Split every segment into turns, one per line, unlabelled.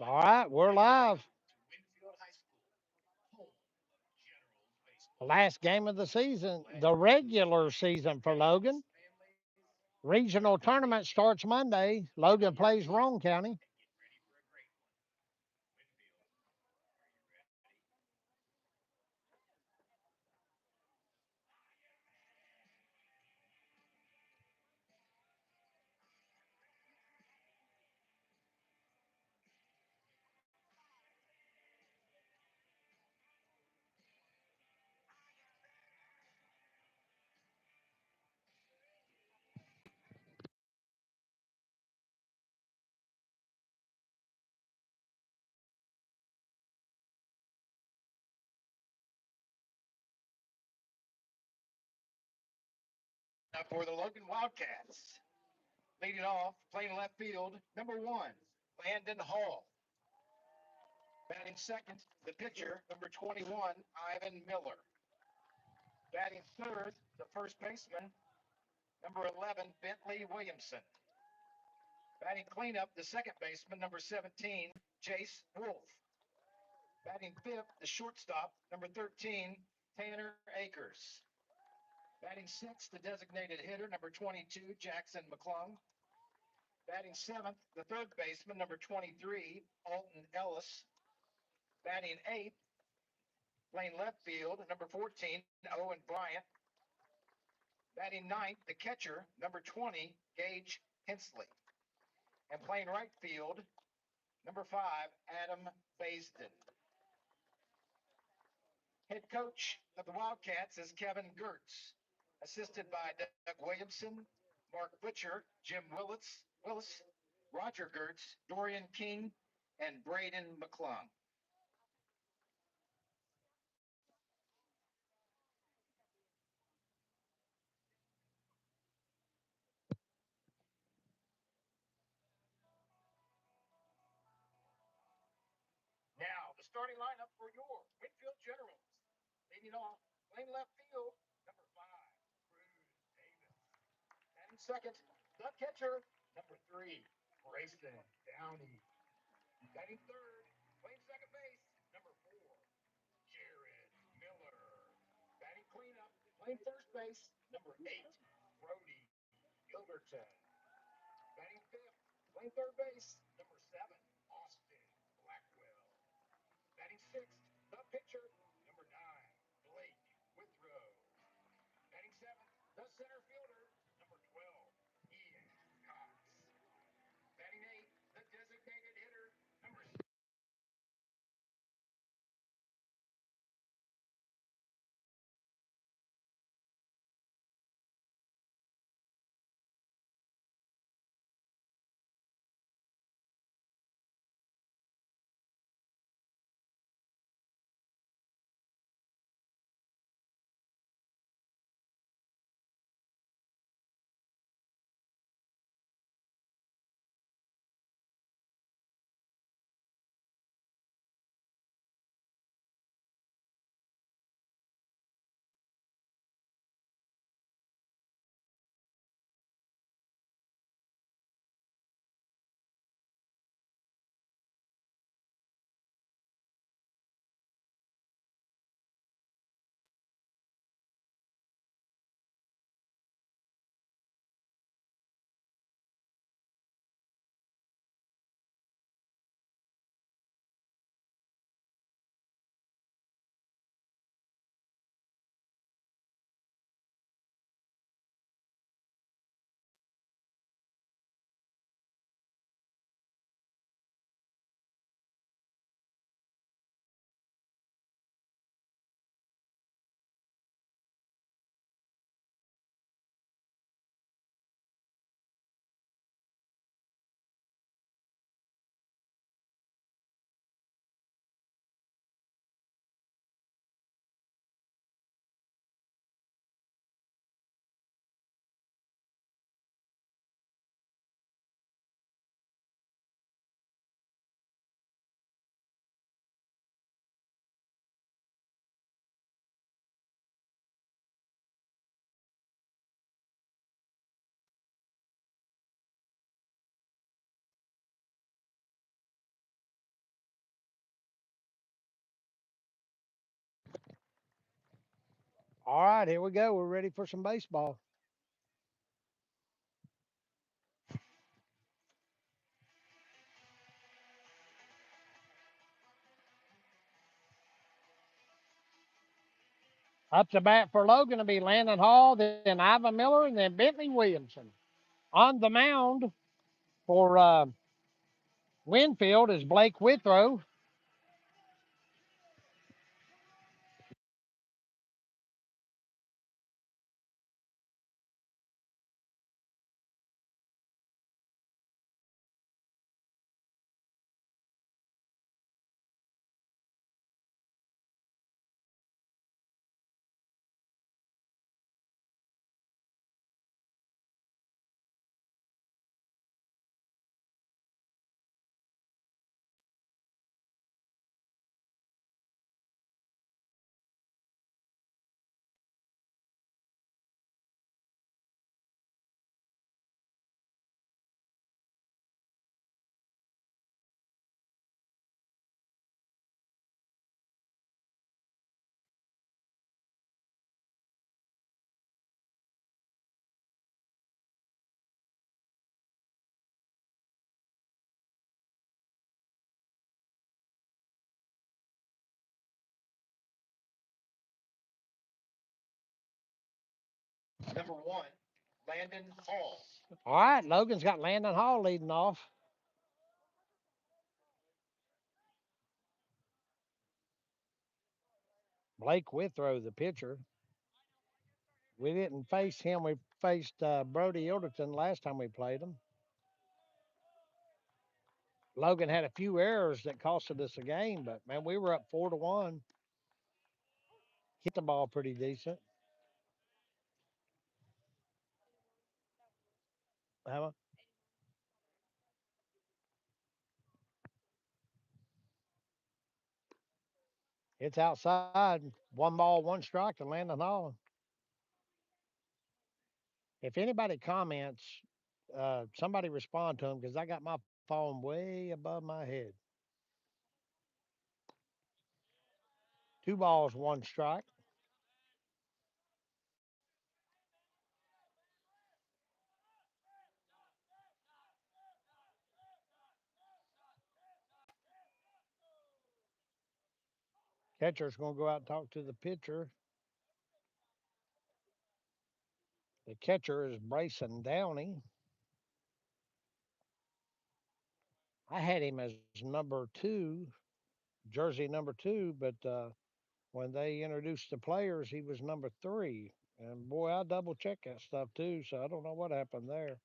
All right, we're live. Last game of the season, the regular season for Logan. Regional tournament starts Monday. Logan plays Roane County.
Now for the Logan Wildcats. Leading off, playing left field, number one, Landon Hall. Batting second, the pitcher, number 21, Ivan Miller. Batting third, the first baseman, number 11, Bentley Williamson. Batting cleanup, the second baseman, number 17, Jace Wolf. Batting fifth, the shortstop, number 13, Tanner Akers. Batting sixth, the designated hitter, number 22, Jackson McClung. Batting seventh, the third baseman, number 23, Alton Ellis. Batting eighth, playing left field, number 14, Owen Bryant. Batting ninth, the catcher, number 20, Gage Hensley. And playing right field, number 5, Adam Baisden. Head coach of the Wildcats is Kevin Gertz, assisted by Doug Williamson, Mark Butcher, Jim Willis, Roger Gertz, Dorian King, and Braden McClung. Now, the starting lineup for your Winfield Generals. Leading off, playing left field, number 5, Cruz Davis. And second, the catcher, number 3, Grayson Downey. Batting third, playing second base, number 4, Jared Miller. Batting cleanup, playing first base, number 8, Brody Gilberton. Batting fifth, playing third base, number 7, Austin Blackwell. Batting sixth, the pitcher, number 9, Blake Withrow. Batting seventh, the center fielder, number 12, Ian Cox. Batting eighth, the designated hitter, number
All right, here we go. We're ready for some baseball. Up to bat for Logan to be Landon Hall, then Ivan Miller, and then Bentley Williamson. On the mound for Winfield is Blake Withrow.
Number one, Landon Hall.
All right, Logan's got Landon Hall leading off. Blake Withrow, the pitcher. We didn't face him. We faced Brody Ilderton last time we played him. Logan had a few errors that costed us a game, but man, we were up 4-1. Hit the ball pretty decent. Emma, it's outside. One ball, one strike to Landon Hall. If anybody comments, somebody respond to them because I got my phone way above my head. 2 balls, one strike. Catcher's going to go out and talk to the pitcher. The catcher is Bryson Downey. I had him as number 2, jersey number 2, but when they introduced the players, he was number 3. And boy, I double check that stuff too, so I don't know what happened there.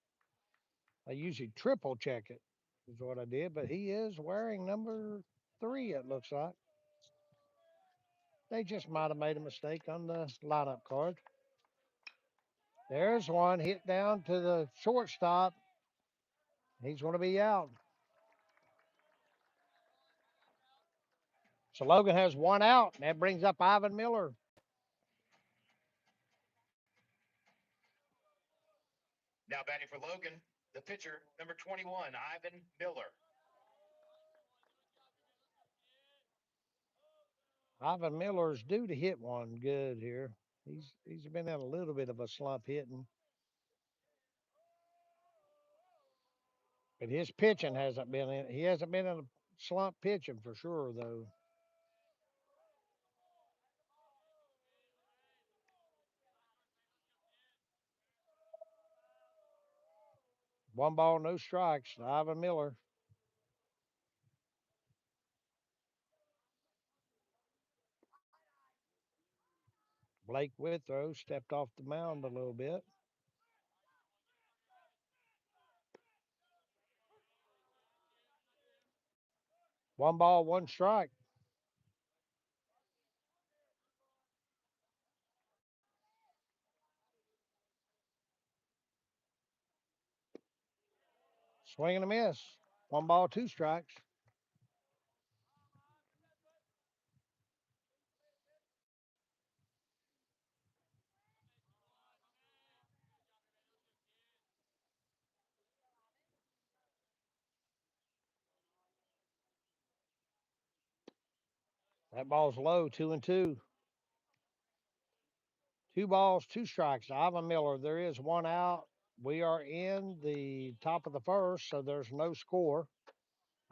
I usually triple check it, is what I did, but he is wearing number 3, it looks like. They just might have made a mistake on the lineup card. There's one hit down to the shortstop. He's going to be out. So Logan has one out, and that brings up Ivan Miller.
Now batting for Logan, the pitcher, number 21, Ivan Miller.
Ivan Miller's due to hit one good here. He's been in a little bit of a slump hitting, but his pitching hasn't been in. He hasn't been in a slump pitching for sure though. 1 ball, no strikes. Ivan Miller. Blake Withrow stepped off the mound a little bit. 1 ball, one strike. Swing and a miss. 1 ball, two strikes. That ball's low, 2-2. Two balls, two strikes. Ivan Miller. There is one out. We are in the top of the first, so there's no score.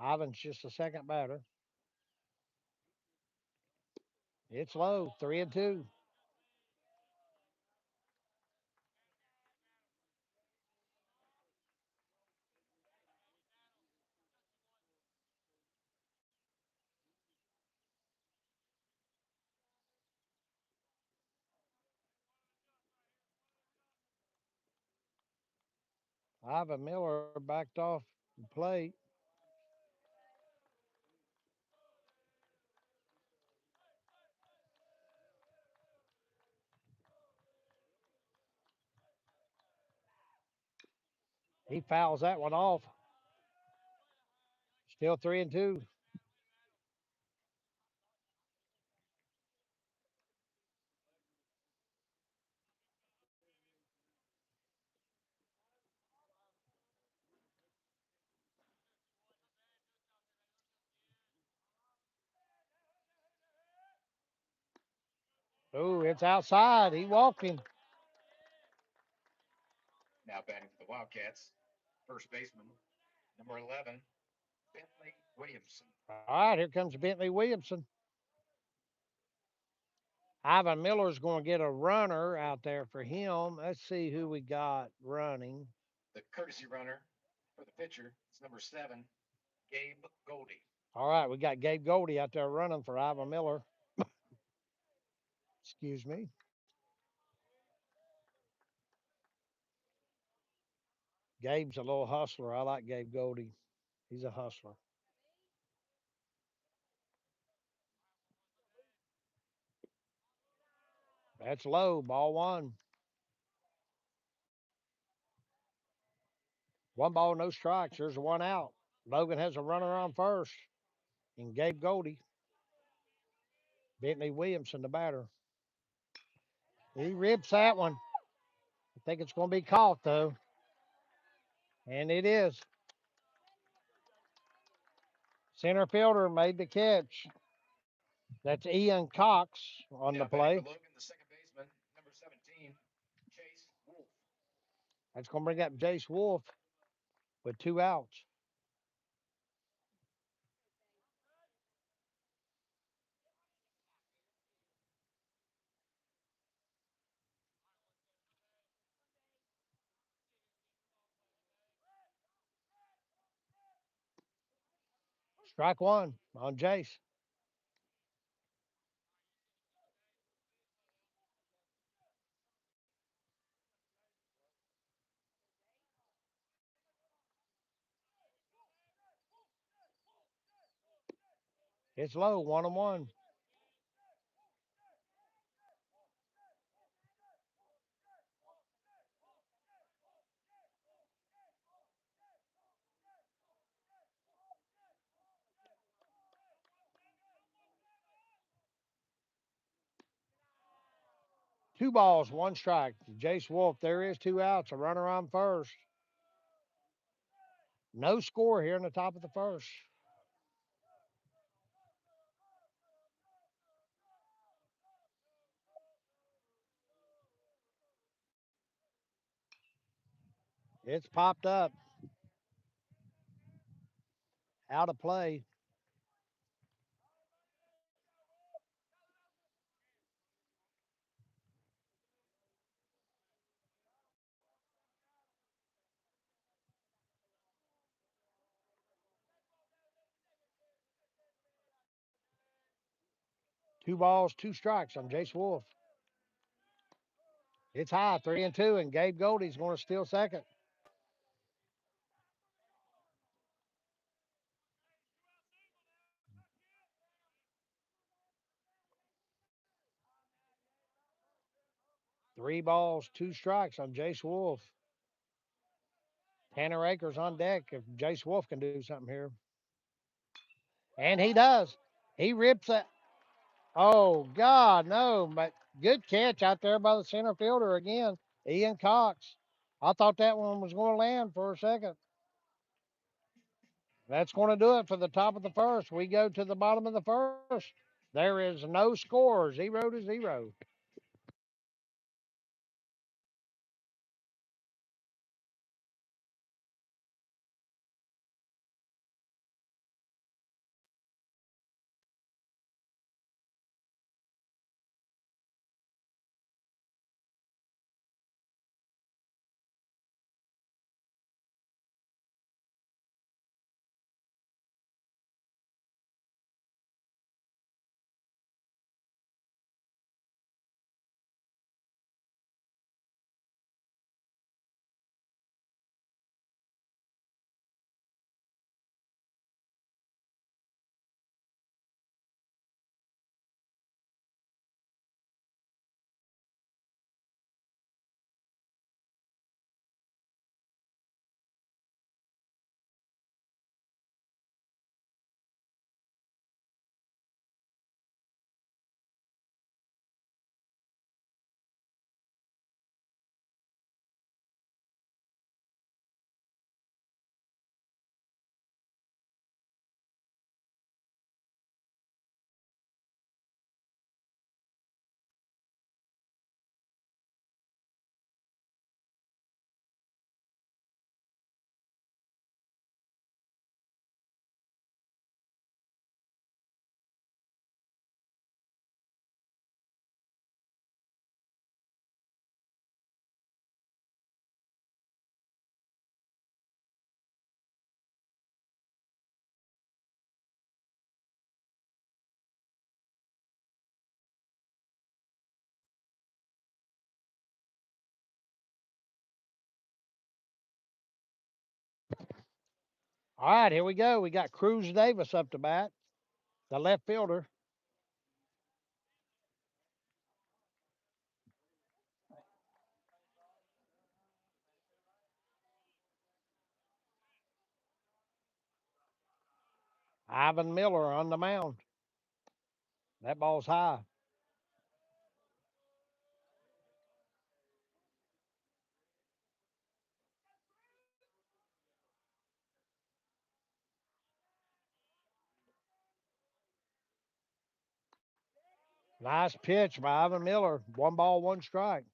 Ivan's just a second batter. It's low, 3-2. Ivan Miller backed off the plate. He fouls that one off. Still 3-2. Oh, it's outside. He walked him.
Now batting for the Wildcats, first baseman, number 11, Bentley Williamson.
All right, here comes Bentley Williamson. Ivan Miller's going to get a runner out there for him. Let's see who we got running.
The courtesy runner for the pitcher is number 7, Gabe Goldie.
All right, we got Gabe Goldie out there running for Ivan Miller. Excuse me. Gabe's a little hustler. I like Gabe Goldie. He's a hustler. That's low. Ball one. One ball, no strikes. There's one out. Logan has a runner on first. And Gabe Goldie. Bentley Williamson, the batter. He rips that one. I think it's going to be caught, though. And it is. Center fielder made the catch. That's Ian Cox on
Now
the
batting
play.
for Logan, the second baseman, number 17, Chase Wolf.
That's going to bring up Jace Wolf with two outs. Strike one on Jace. It's low, 1-1. Two balls, one strike. Jace Wolf, there is two outs. A runner on first. No score here in the top of the first. It's popped up. Out of play. Two balls, two strikes on Jace Wolf. It's high, 3-2, and Gabe Goldie's going to steal second. Three balls, two strikes on Jace Wolf. Tanner Akers on deck if Jace Wolf can do something here. And he does. He rips it. Oh, God, no. But good catch out there by the center fielder again, Ian Cox. I thought that one was going to land for a second. That's going to do it for the top of the first. We go to the bottom of the first. There is no score, 0-0. All right, here we go. We got Cruz Davis up to bat, the left fielder. Ivan Miller on the mound. That ball's high. Nice pitch by Ivan Miller. 1 ball, 1 strike.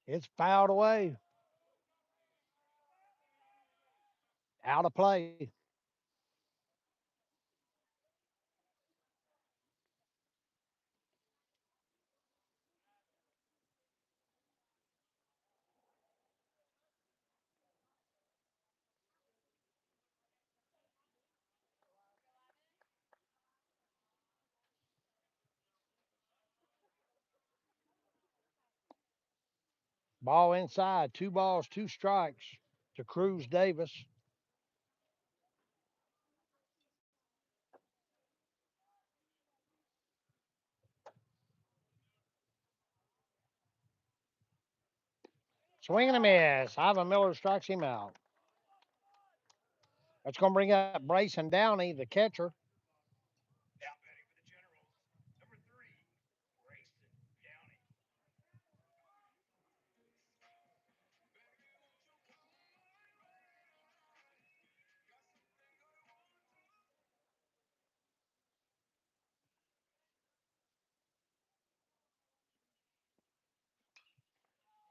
It's fouled away. Out of play. Ball inside. 2 balls, 2 strikes to Cruz Davis. Swing and a miss. Ivan Miller strikes him out. That's going to bring up Brayson Downey, the catcher.
Now batting for the Generals, number 3, Grayson Downey.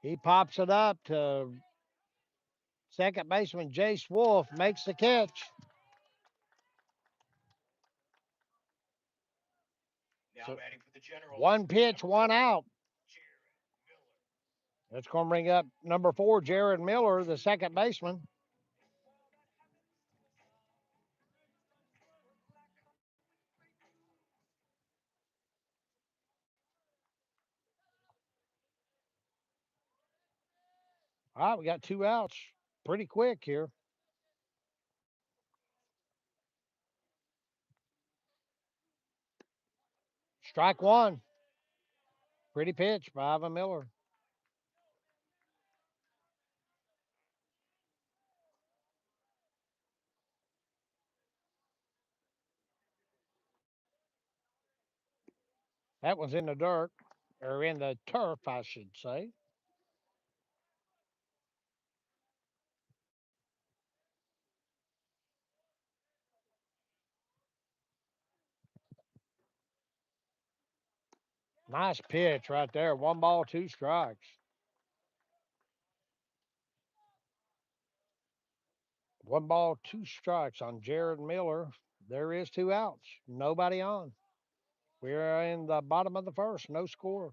He pops it up to second baseman Jace Wolf, makes the catch.
Now
So
batting for the Generals,
1 pitch, 1 out.
Jared Miller.
That's going to bring up number 4, Jared Miller, the second baseman. All right, we got 2 outs. Pretty quick here. Strike 1. Pretty pitch by Ivan Miller. That one's in the dirt, or in the turf, I should say. Nice pitch right there. 1 ball, 2 strikes. 1 ball, 2 strikes on Jared Miller. There is 2 outs. Nobody on. We're in the bottom of the first. No score.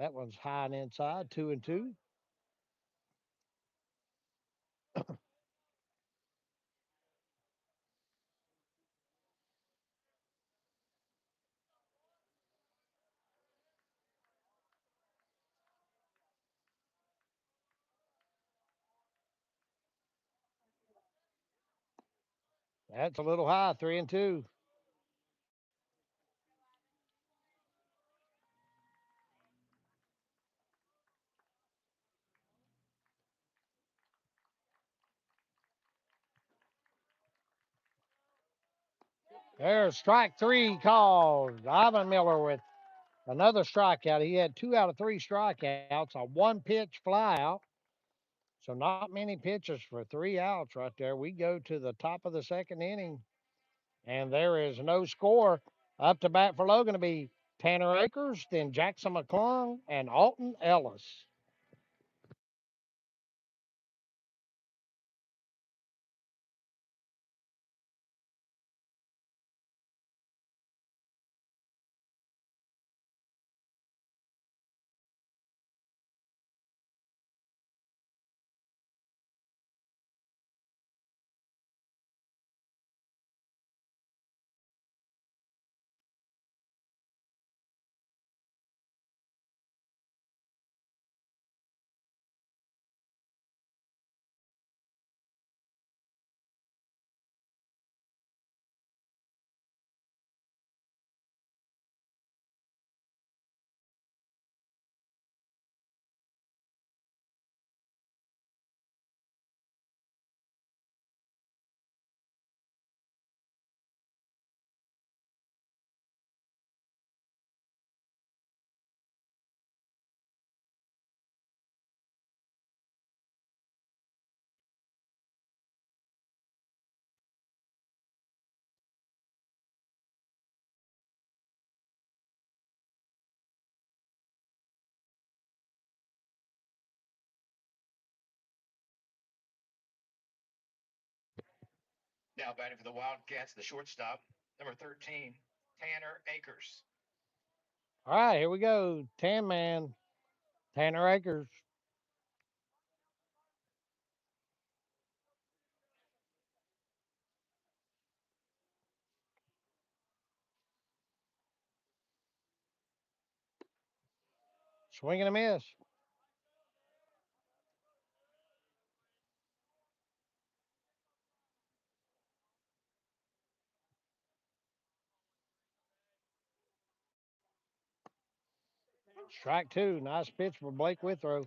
That one's high and inside. 2-2. That's a little high. 3-2. There's strike 3 called. Ivan Miller with another strikeout. He had 2 out of 3 strikeouts, a 1 pitch fly out. So not many pitches for 3 outs right there. We go to the top of the second inning, and there is no score. Up to bat for Logan to be Tanner Akers, then Jackson McClung, and Alton Ellis.
Now batting for the Wildcats, the shortstop, number 13, Tanner Akers.
All right, here we go. Tan Man, Tanner Akers. Swing and a miss. Strike two. Nice pitch for Blake Withrow.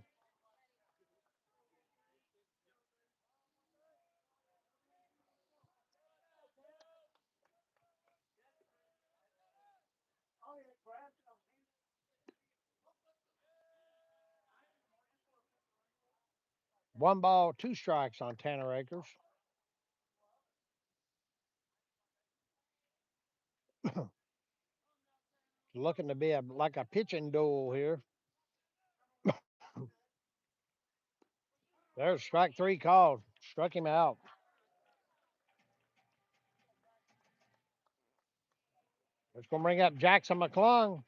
One ball, two strikes on Tanner Akers. Looking to be like a pitching duel here. There's strike three called. Struck him out. It's going to bring up Jackson McClung.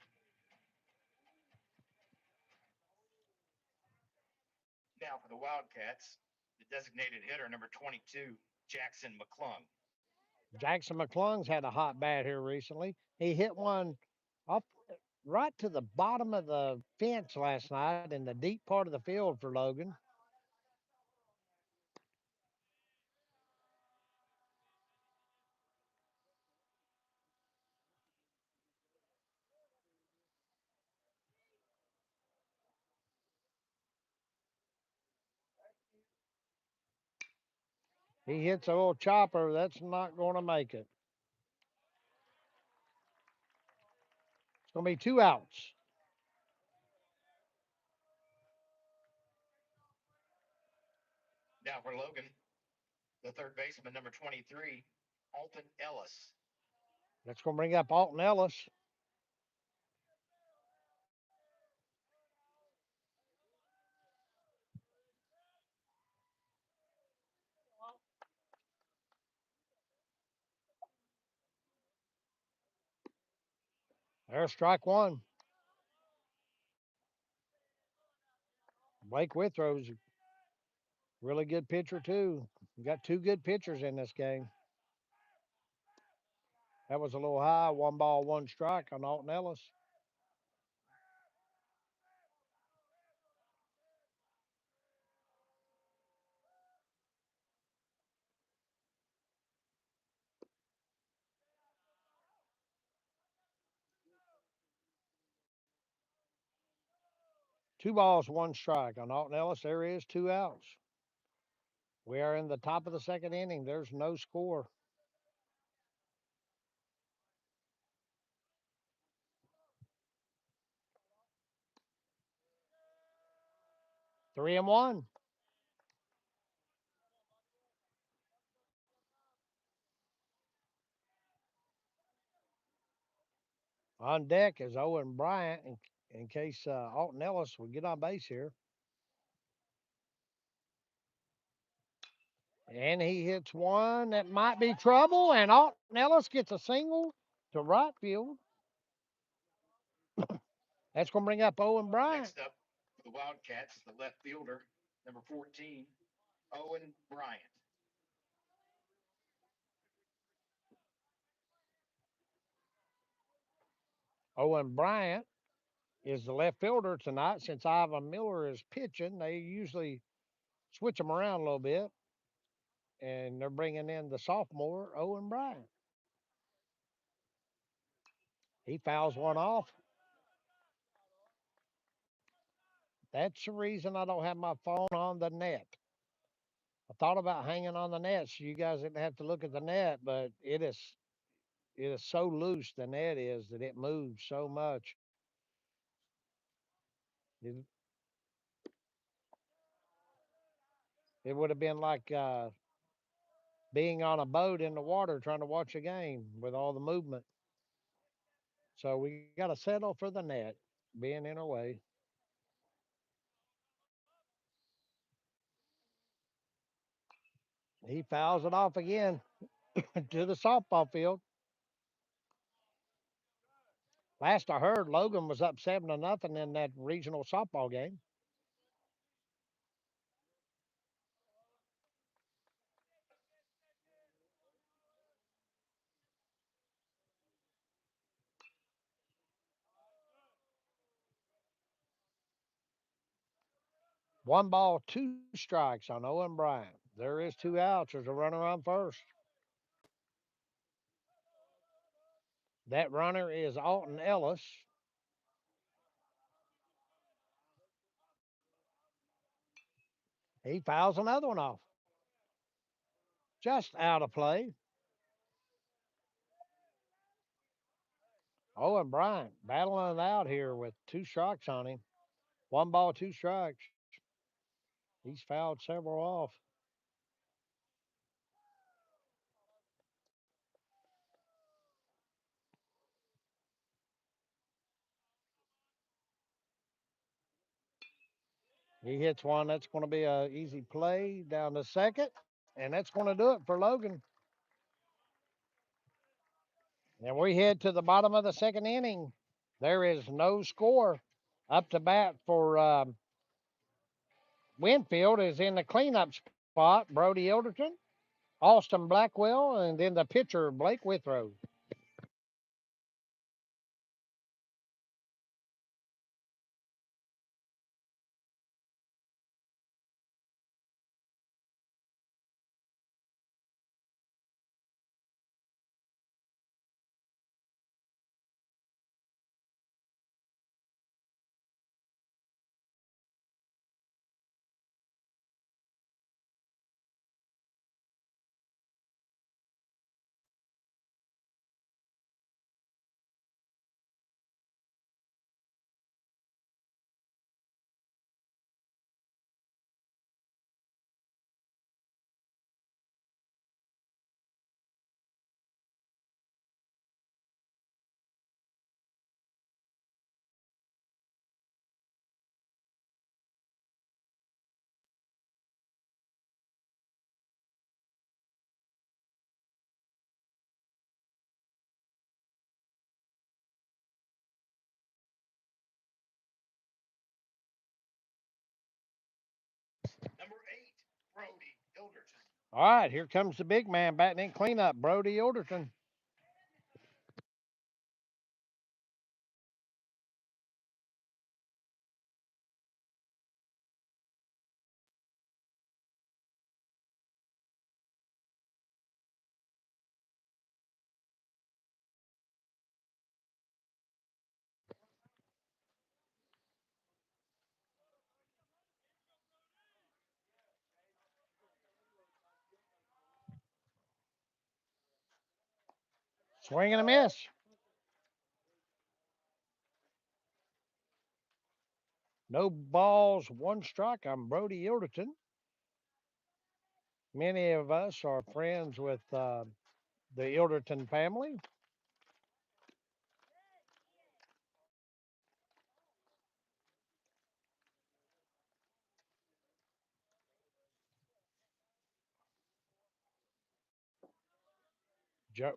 Now for the Wildcats, the designated hitter, number 22, Jackson McClung.
Jackson McClung's had a hot bat here recently. He hit one off right to the bottom of the fence last night in the deep part of the field for Logan. He hits a little chopper. That's not going to make it. It's going to be two outs.
Now for Logan, the third baseman, number 23, Alton Ellis.
That's going to bring up Alton Ellis. There's strike one. Blake Withrow's a really good pitcher, too. We got two good pitchers in this game. That was a little high. One ball, one strike on Alton Ellis. Two balls, one strike on Alton Ellis. There is two outs. We are in the top of the second inning. There's no score. 3-1. On deck is Owen Bryant in case Alton Ellis would get on base here. And he hits one that might be trouble, and Alton Ellis gets a single to right field. That's going to bring up Owen Bryant.
Next up for the Wildcats, the left fielder, number 14, Owen Bryant.
Owen Bryant is the left fielder tonight. Since Ivan Miller is pitching, they usually switch them around a little bit, and they're bringing in the sophomore, Owen Bryant. He fouls one off. That's the reason I don't have my phone on the net. I thought about hanging on the net so you guys didn't have to look at the net, but it is so loose the net is that it moves so much. It, it would have been like being on a boat in the water trying to watch a game with all the movement. So we got to settle for the net being in our way. He fouls it off again. to the softball field. Last I heard, Logan was up 7-0 in that regional softball game. One ball, two strikes on Owen Bryant. There is two outs. There's a runner on first. That runner is Alton Ellis. He fouls another one off. Just out of play. Owen Bryant battling it out here with two strikes on him. One ball, two strikes. He's fouled several off. He hits one. That's going to be an easy play down to second. And that's going to do it for Logan. And we head to the bottom of the second inning. There is no score. Up to bat for Winfield is in the cleanup spot, Brody Ilderton, Austin Blackwell, and then the pitcher, Blake Withrow.
Number 8, Brody Ilderton.
All right, here comes the big man batting in cleanup, Brody Ilderton. Swing and a miss. No balls, one strike on Brody Ilderton. Many of us are friends with the Ilderton family.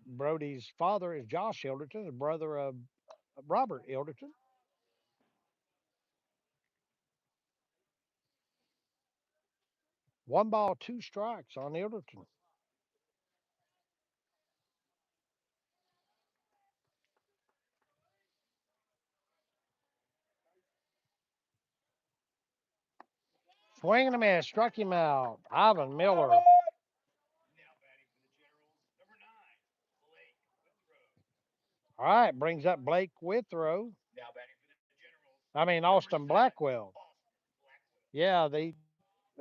Brody's father is Josh Ilderton, the brother of Robert Ilderton. One ball, two strikes on Ilderton. Swing and a miss, struck him out. Ivan Miller.
Now batting for the Generals, number 9, Blake Withrow.
All right, brings up Blake Withrow.
Now batting for the Generals,
I mean,
number
Austin
7,
Blackwell.
Austin Blackwell.
Yeah, they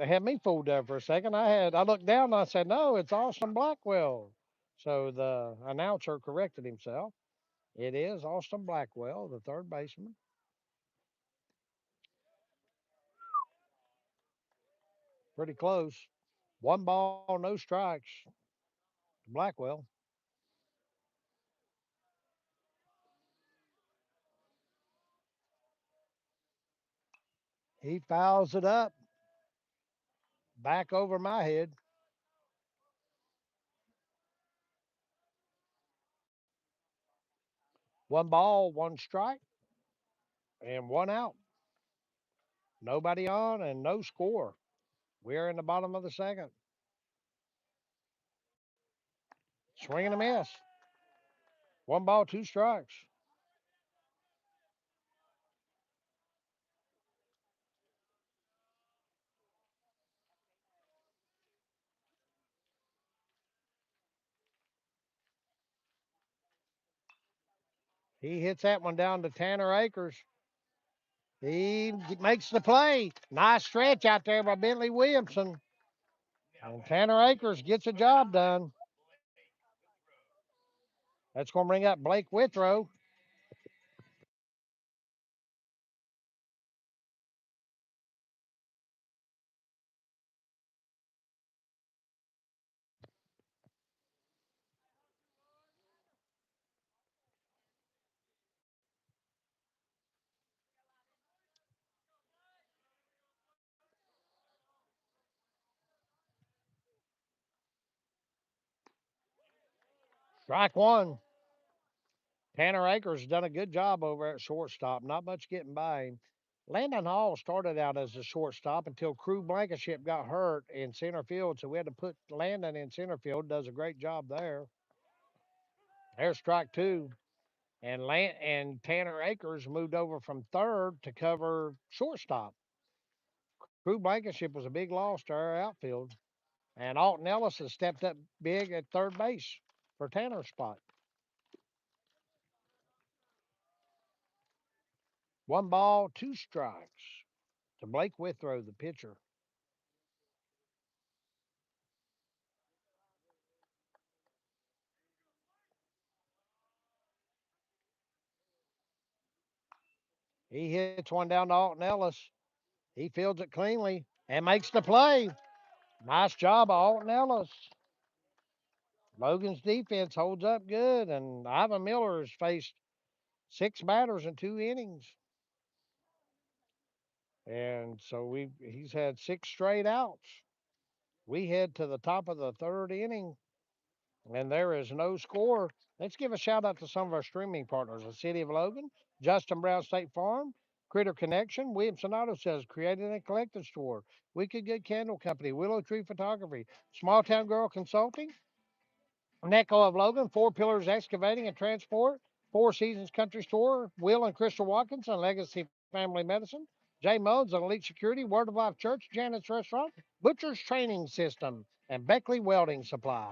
had me fooled there for a second. I looked down and I said, no, it's Austin Blackwell. So the announcer corrected himself. It is Austin Blackwell, the third baseman. Pretty close. One ball, no strikes to Blackwell. He fouls it up back over my head. One ball, one strike, and one out. Nobody on and no score. We're in the bottom of the second. Swing and a miss. One ball, two strikes. He hits that one down to Tanner Akers. He makes the play. Nice stretch out there by Bentley Williamson. And Tanner Akers gets a job done. That's going to bring up Blake Withrow. Strike one. Tanner Akers done a good job over at shortstop. Not much getting by him. Landon Hall started out as a shortstop until Crew Blankenship got hurt in center field, so we had to put Landon in center field. Does a great job there. There's strike two. And Tanner Akers moved over from third to cover shortstop. Crew Blankenship was a big loss to our outfield. And Alton Ellis has stepped up big at third base for Tanner's spot. One ball, two strikes to Blake Withrow, the pitcher. He hits one down to Alton Ellis. He fields it cleanly and makes the play. Nice job, Alton Ellis. Logan's defense holds up good, and Ivan Miller has faced six batters in 2 innings. And so he's had six straight outs. We head to the top of the third inning, and there is no score. Let's give a shout out to some of our streaming partners: the City of Logan, Justin Brown State Farm, Critter Connection, Williamson Auto Sales, Created and Collected Store, Wicked Good Candle Company, Willow Tree Photography, Small Town Girl Consulting, Necco of Logan, Four Pillars Excavating and Transport, Four Seasons Country Store, Will and Crystal Watkins and Legacy Family Medicine, Jay Modes and Elite Security, Word of Life Church, Janet's Restaurant, Butcher's Training System, and Beckley Welding Supply.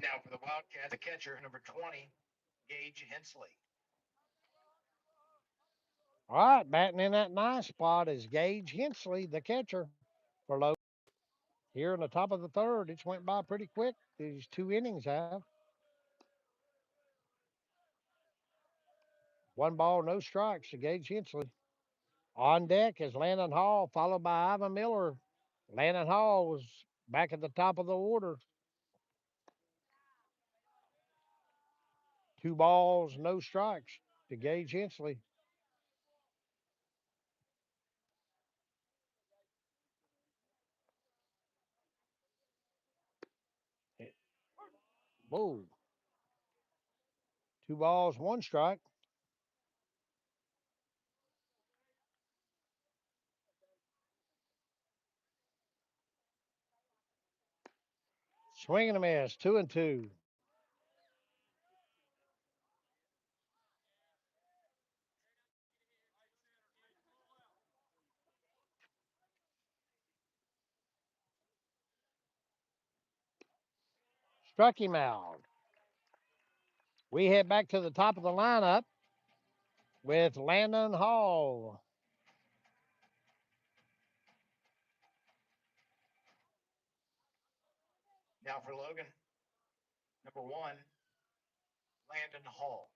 Now for the Wildcats, the catcher, number 20, Gage Hensley.
All right, batting in that nice spot is Gage Hensley, the catcher for Logan. Here in the top of the third, it's went by pretty quick. These 2 innings have. One ball, no strikes to Gage Hensley. On deck is Landon Hall, followed by Ivan Miller. Landon Hall was back at the top of the order. 2 balls, no strikes to Gage Hensley. Whoa. 2 balls, one strike. Swing and a miss, 2-2. Struck him out. We head back to the top of the lineup with Landon Hall.
Now for Logan, number one, Landon Hall.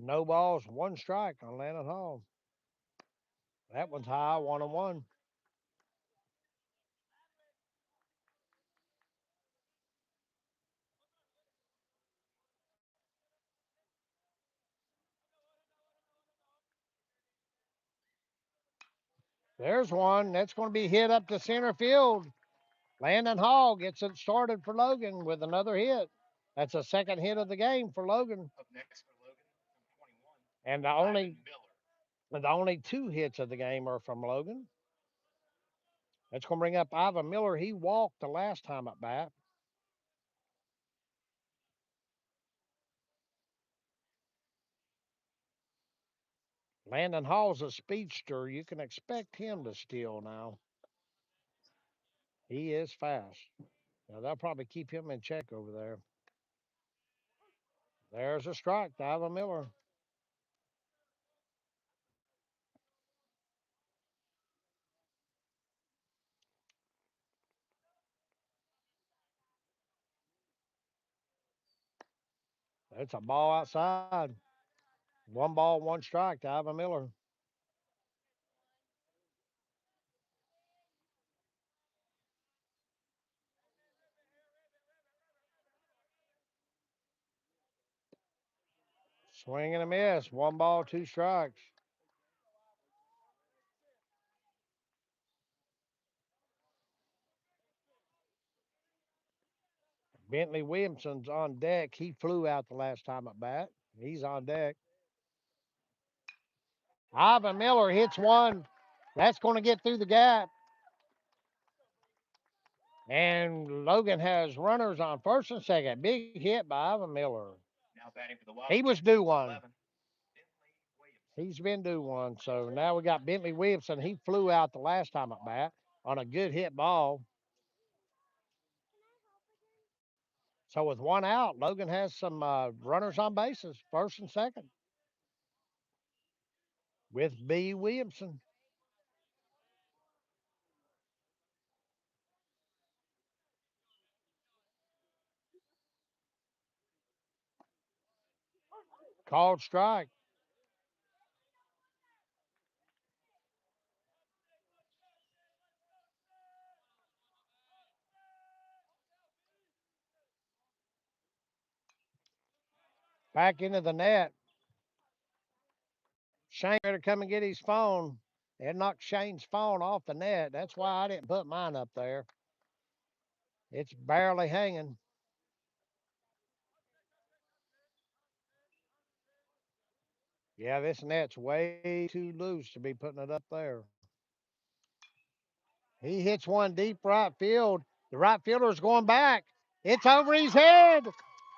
No balls, one strike on Landon Hall. That one's high, 1-1. There's one. That's going to be hit up to center field. Landon Hall gets it started for Logan with another hit. That's a second hit of the game for Logan.
Up next for Logan, number 21,
And
Ivan Miller.
the only two hits of the game are from Logan. That's going to bring up Ivan Miller. He walked the last time at bat. Landon Hall's a speedster. You can expect him to steal now. He is fast. Now they'll probably keep him in check over there. There's a strike to Ivan Miller. That's a ball outside. One ball, one strike to Ivan Miller. Swing and a miss. One ball, two strikes. Bentley Williamson's on deck. He flew out the last time at bat. He's on deck. Ivan Miller hits one. That's going to get through the gap. And Logan has runners on first and second. Big hit by Ivan Miller.
Now batting for the Wild.
He was due one.
11,
He's been due one. So now we got Bentley Williamson. He flew out the last time at bat on a good hit ball. So with one out, Logan has some runners on bases, first and second, with B. Williamson. Called strike. Back into the net. Shane better come and get his phone. They knocked Shane's phone off the net. That's why I didn't put mine up there. It's barely hanging. Yeah, this net's way too loose to be putting it up there. He hits one deep right field. The right fielder's going back. It's over his head.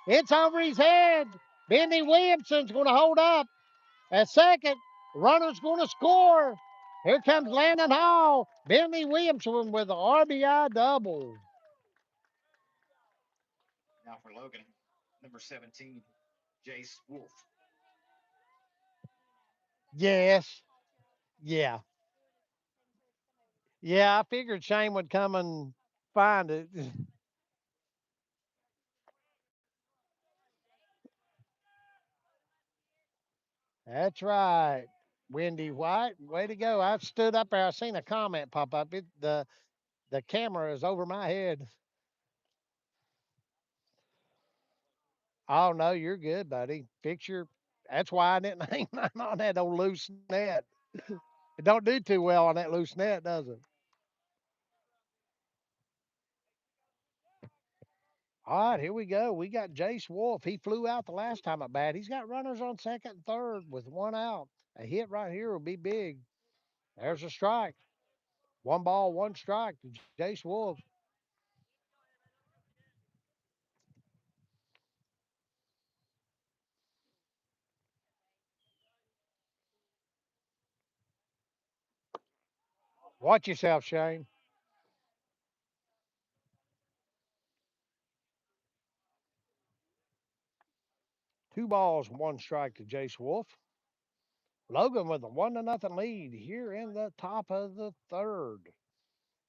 It's over his head. Benny Williamson's going to hold up at second. Runner's going to score. Here comes Landon Hall. Benny Williamson with the RBI double.
now for Logan, number 17, Jace Wolf.
Yes. Yeah. Yeah, I figured Shane would come and find it. That's right. Wendy White, way to go. I stood up there. I seen a comment pop up. The camera is over my head. Oh no, you're good, buddy. Fix your. That's why I didn't hang mine on that old loose net. It don't do too well on that loose net, does it? All right, here we go. We got Jace Wolf. He flew out the last time at bat. He's got runners on second and third with one out. A hit right here will be big. There's a strike. One ball, one strike to Jace Wolf. Watch yourself, Shane. 2 balls, 1 strike to Jace Wolf. Logan with a 1-0 lead here in the top of the third.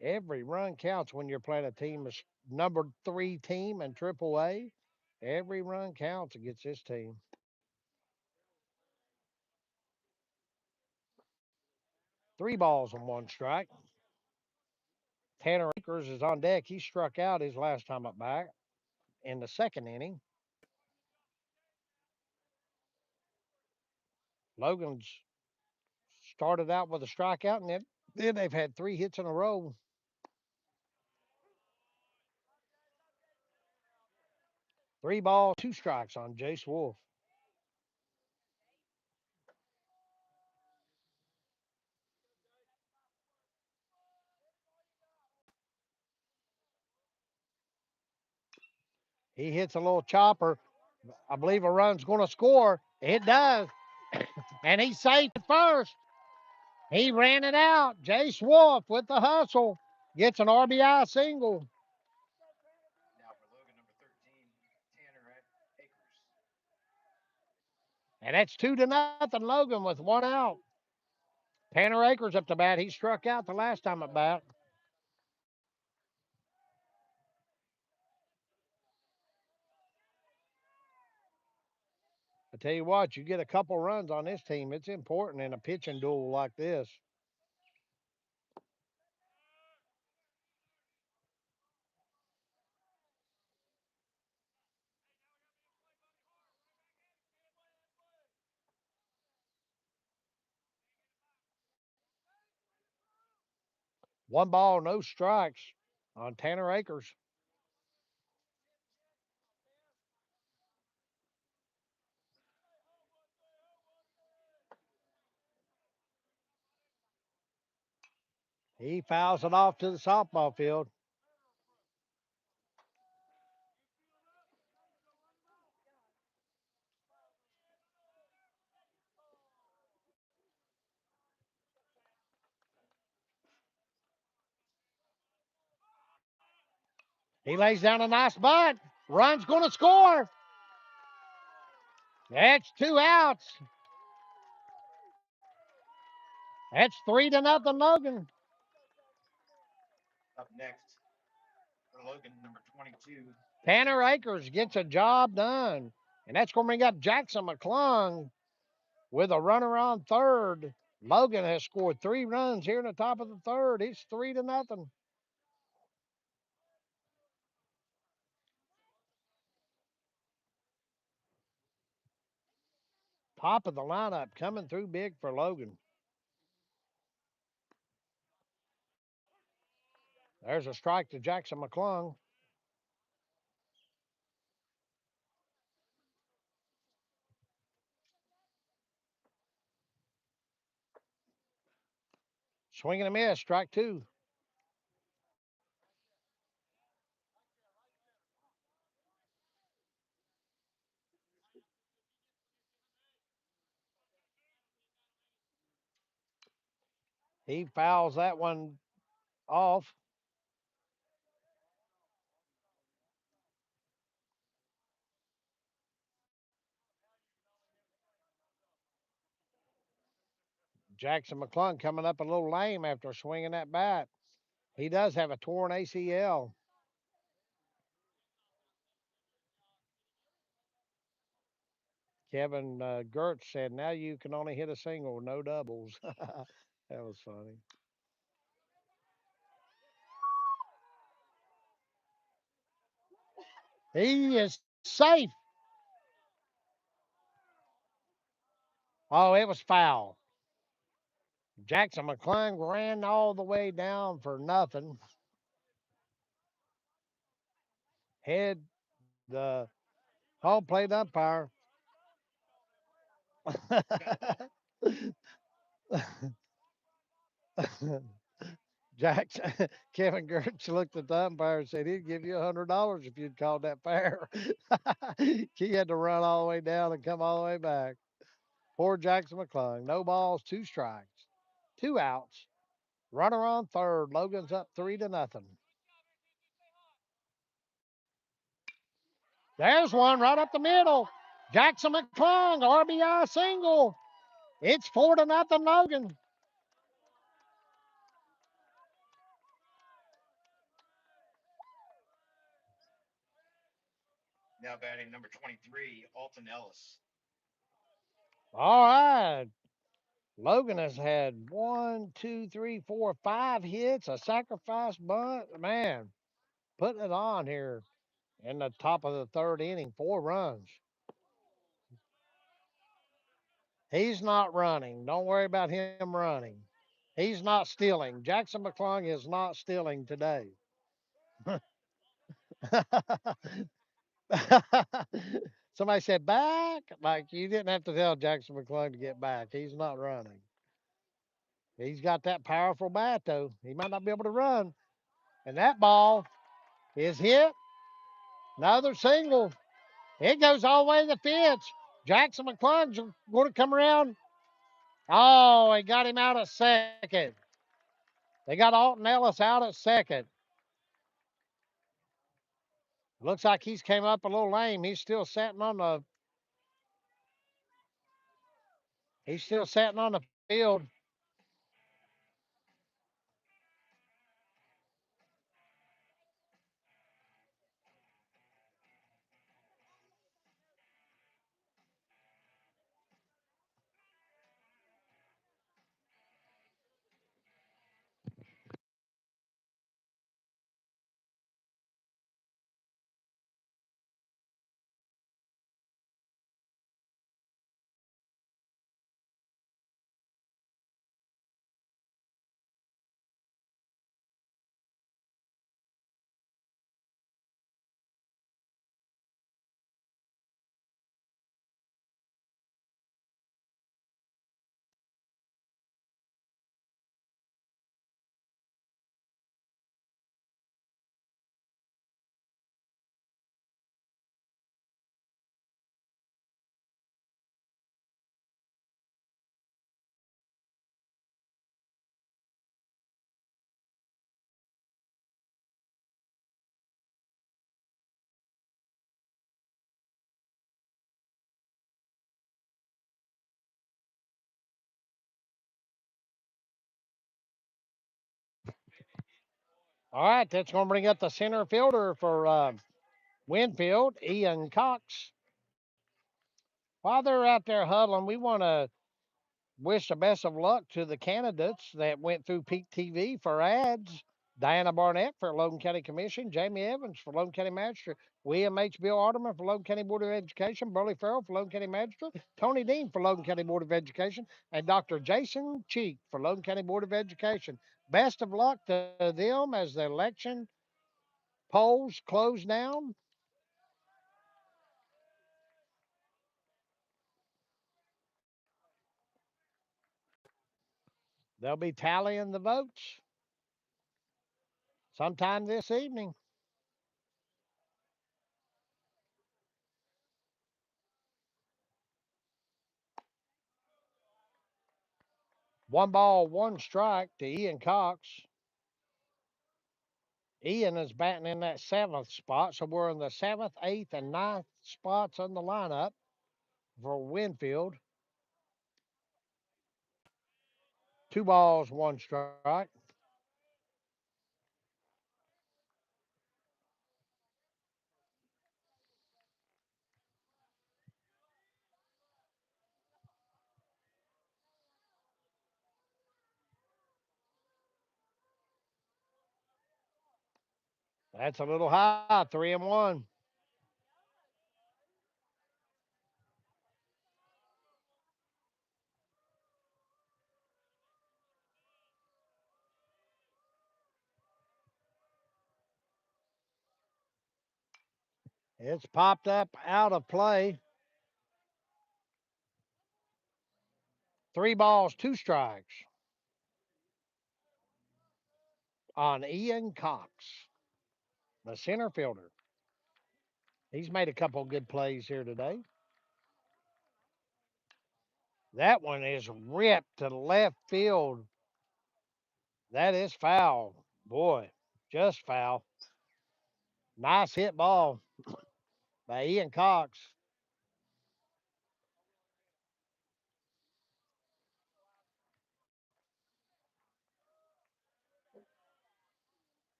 Every run counts when you're playing a team, number 3 team in AAA. Every run counts against this team. 3 balls and 1 strike. Tanner Akers is on deck. He struck out his last time up back in the second inning. Logan's started out with a strikeout, and then they've had 3 hits in a row. 3 balls, 2 strikes on Jace Wolf. He hits a little chopper. I believe a run's going to score. It does. And he's safe at first. He ran it out. Jace Wolf with the hustle gets an RBI single.
Now for Logan, number 13, Tanner Akers.
And that's 2-0 Logan with 1 out. Tanner Akers up to bat. He struck out the last time at bat. I tell you what, you get a couple runs on this team. It's important in a pitching duel like this. One ball, no strikes on Tanner Akers. He fouls it off to the softball field. He lays down a nice bunt. Run's going to score. That's 2 outs. That's 3-0 Logan.
Up next for Logan, number 22.
Tanner Akers gets a job done. And that's going to bring up Jackson McClung with a runner on third. Logan has scored 3 runs here in the top of the third. It's 3-0. Top of the lineup coming through big for Logan. There's a strike to Jackson McClung. Swing and a miss, strike 2. He fouls that one off. Jackson McClung coming up a little lame after swinging that bat. He does have a torn ACL. Kevin Gertz said, now you can only hit a single, no doubles. That was funny. He is safe. Oh, it was foul. Jackson McClung ran all the way down for nothing. Head the home plate umpire. Jackson Kevin Gertz looked at the umpire and said he'd give you $100 if you'd called that fair. He had to run all the way down and come all the way back. Poor Jackson McClung. No balls, 2 strikes, 2 outs. Runner on third. Logan's up 3-0. There's one right up the middle. Jackson McClung, RBI single. It's 4-0 Logan.
Now batting number 23, Alton Ellis.
All right. Logan has had 1, 2, 3, 4, 5 hits, a sacrifice bunt. Man, putting it on here in the top of the third inning, 4 runs. He's not running. Don't worry about him running. He's not stealing. Jackson McClung is not stealing today. Somebody said back. Like you didn't have to tell Jackson McClung to get back. He's not running. He's got that powerful bat though. He might not be able to run. And that ball is hit. Another single. It goes all the way to the fence. Jackson McClung's going to come around. Oh, he got him out at second. They got Alton Ellis out at second. Looks like he's came up a little lame. He's still sitting on the field. All right, that's going to bring up the center fielder for Winfield, Ian Cox. While they're out there huddling, we want to wish the best of luck to the candidates that went through Peak TV for ads. Diana Barnett for Logan County Commission, Jamie Evans for Logan County Magistrate, William H. Bill Alderman for Logan County Board of Education, Burley Farrell for Logan County Magistrate, Tony Dean for Logan County Board of Education, and Dr. Jason Cheek for Logan County Board of Education. Best of luck to them as the election polls close down. They'll be tallying the votes sometime this evening. 1 ball, 1 strike to Ian Cox. Ian is batting in that seventh spot, so we're in the seventh, eighth, and ninth spots on the lineup for Winfield. 2 balls, 1 strike. That's a little high, 3-1. It's popped up out of play. 3 balls, 2 strikes on Ian Cox, the center fielder. He's made a couple of good plays here today. That one is ripped to left field. That is foul. Boy, just foul. Nice hit ball by Ian Cox.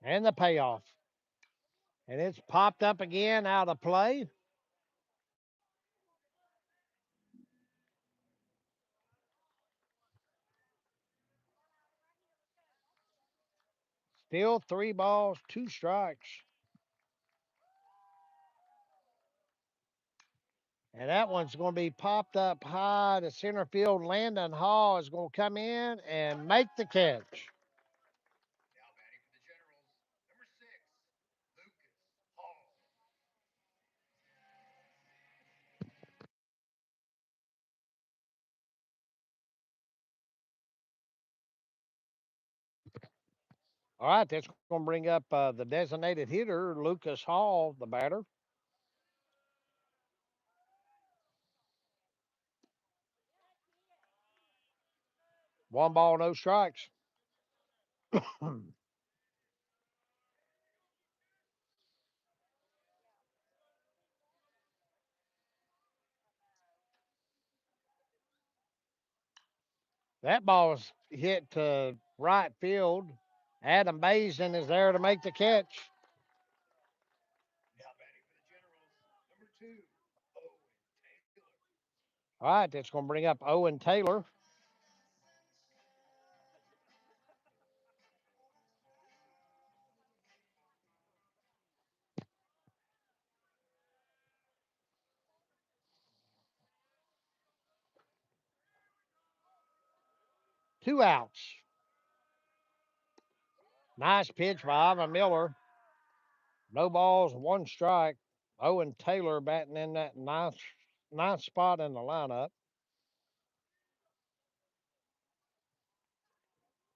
And the payoff. And it's popped up again out of play. Still 3 balls, 2 strikes. And that one's going to be popped up high to center field. Landon Hall is going to come in and make the catch.
Now batting for the Generals, number 6, Lucas Hall.
All right, that's going to bring up the designated hitter, Lucas Hall, the batter. 1 ball, no strikes. That ball's hit to right field. Adam Bazin is there to make the catch.
Now batting for the Generals, number 2, Owen Taylor.
All right, that's going to bring up Owen Taylor. Two outs. Nice pitch by Ivan Miller. No balls, 1 strike. Owen Taylor batting in that ninth spot in the lineup.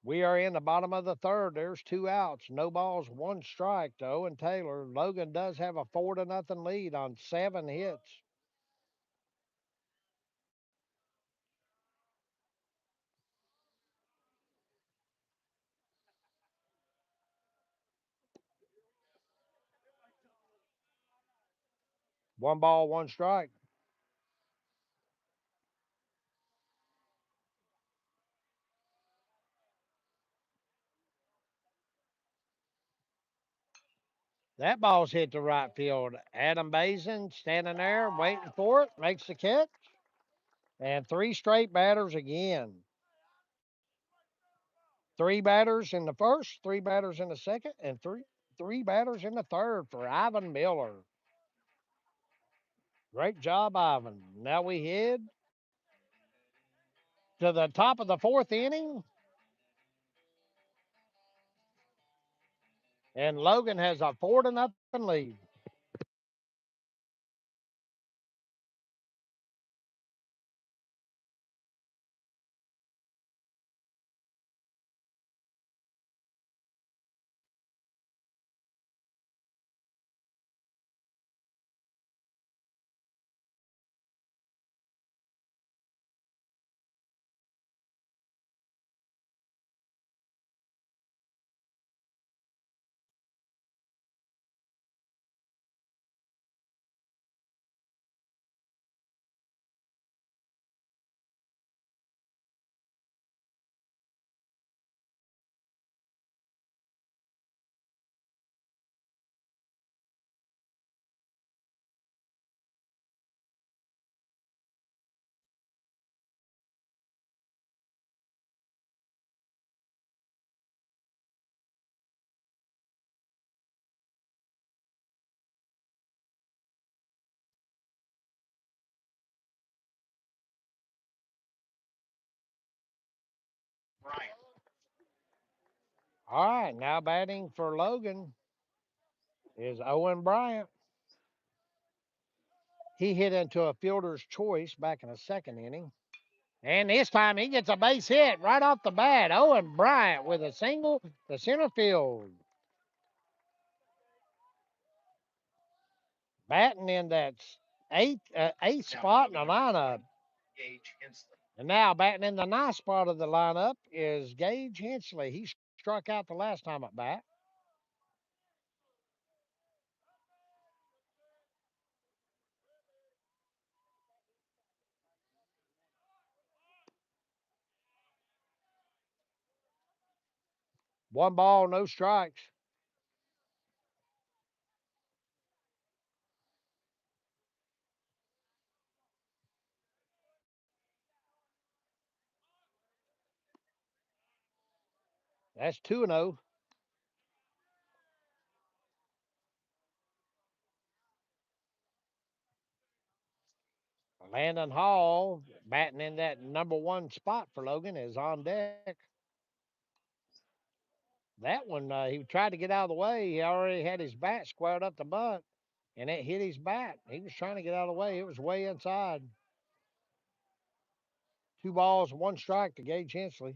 We are in the bottom of the third. There's 2 outs, no balls, 1 strike to Owen Taylor. Logan does have a 4-0 lead on 7 hits. One ball, 1 strike. That ball's hit to right field. Adam Bazin standing there waiting for it, makes the catch. And 3 straight batters again. 3 batters in the first, 3 batters in the second, and three batters in the third for Ivan Miller. Great job, Ivan. Now we head to the top of the fourth inning, and Logan has a 4-0 lead.
Bryant.
All right, now batting for Logan is Owen Bryant. He hit into a fielder's choice back in the second inning. And this time he gets a base hit right off the bat. Owen Bryant with a single to center field. Batting in that eighth
Now for
spot in
Logan
the
number 20,
lineup.
Gage Hensley.
And now batting in the ninth spot of the lineup is Gage Hensley. He struck out the last time at bat. One ball, no strikes. That's 2-0. Landon Hall, batting in that number one spot for Logan, is on deck. That one, he tried to get out of the way. He already had his bat squared up the butt, and it hit his bat. He was trying to get out of the way. It was way inside. 2 balls, one strike to Gage Hensley.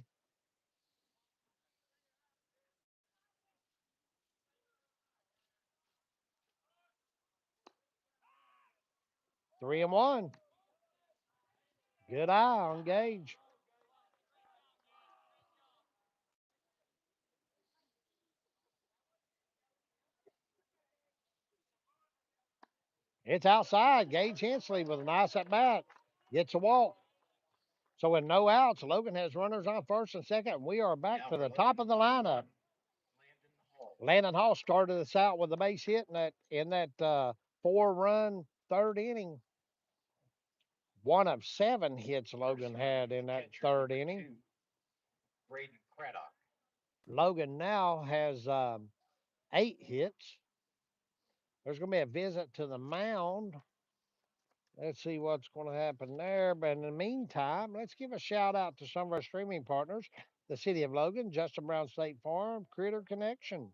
3-1. Good eye on Gage. It's outside. Gage Hensley with a nice at bat gets a walk. So with no outs, Logan has runners on first and second. And we are back
Now
to
for
the
Logan
top of the
number 21,
lineup.
Landon Hall.
Landon Hall started us out with a base hit in that 4-run third inning. One of 7 hits Logan had in that third inning.
Braden Craddock.
Logan now has 8 hits. There's going to be a visit to the mound. Let's see what's going to happen there. But in the meantime, let's give a shout out to some of our streaming partners: the City of Logan, Justin Brown State Farm, Critter Connection,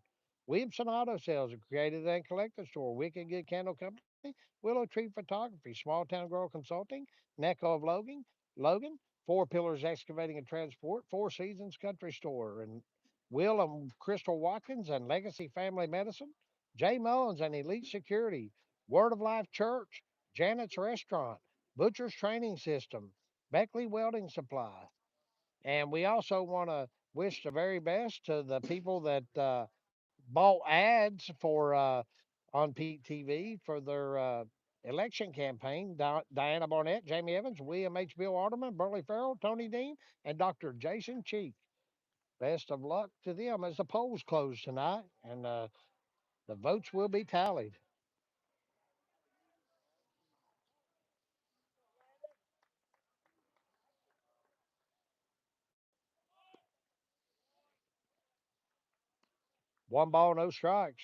Williamson Auto Sales, a creative and collector store, Wicked Good Candle Company, Willow Tree Photography, Small Town Girl Consulting, Necco of Logan, Four Pillars Excavating and Transport, Four Seasons Country Store, and Will and Crystal Watkins and Legacy Family Medicine, Jay Mullins and Elite Security, Word of Life Church, Janet's Restaurant, Butcher's Training System, Beckley Welding Supply. And we also want to wish the very best to the people that bought ads for on Pete TV for their election campaign. Diana Barnett, Jamie Evans, William H. Bill Alderman, Burley Farrell, Tony Dean, and Dr. Jason Cheek. Best of luck to them as the polls close tonight, and the votes will be tallied. One ball, no strikes.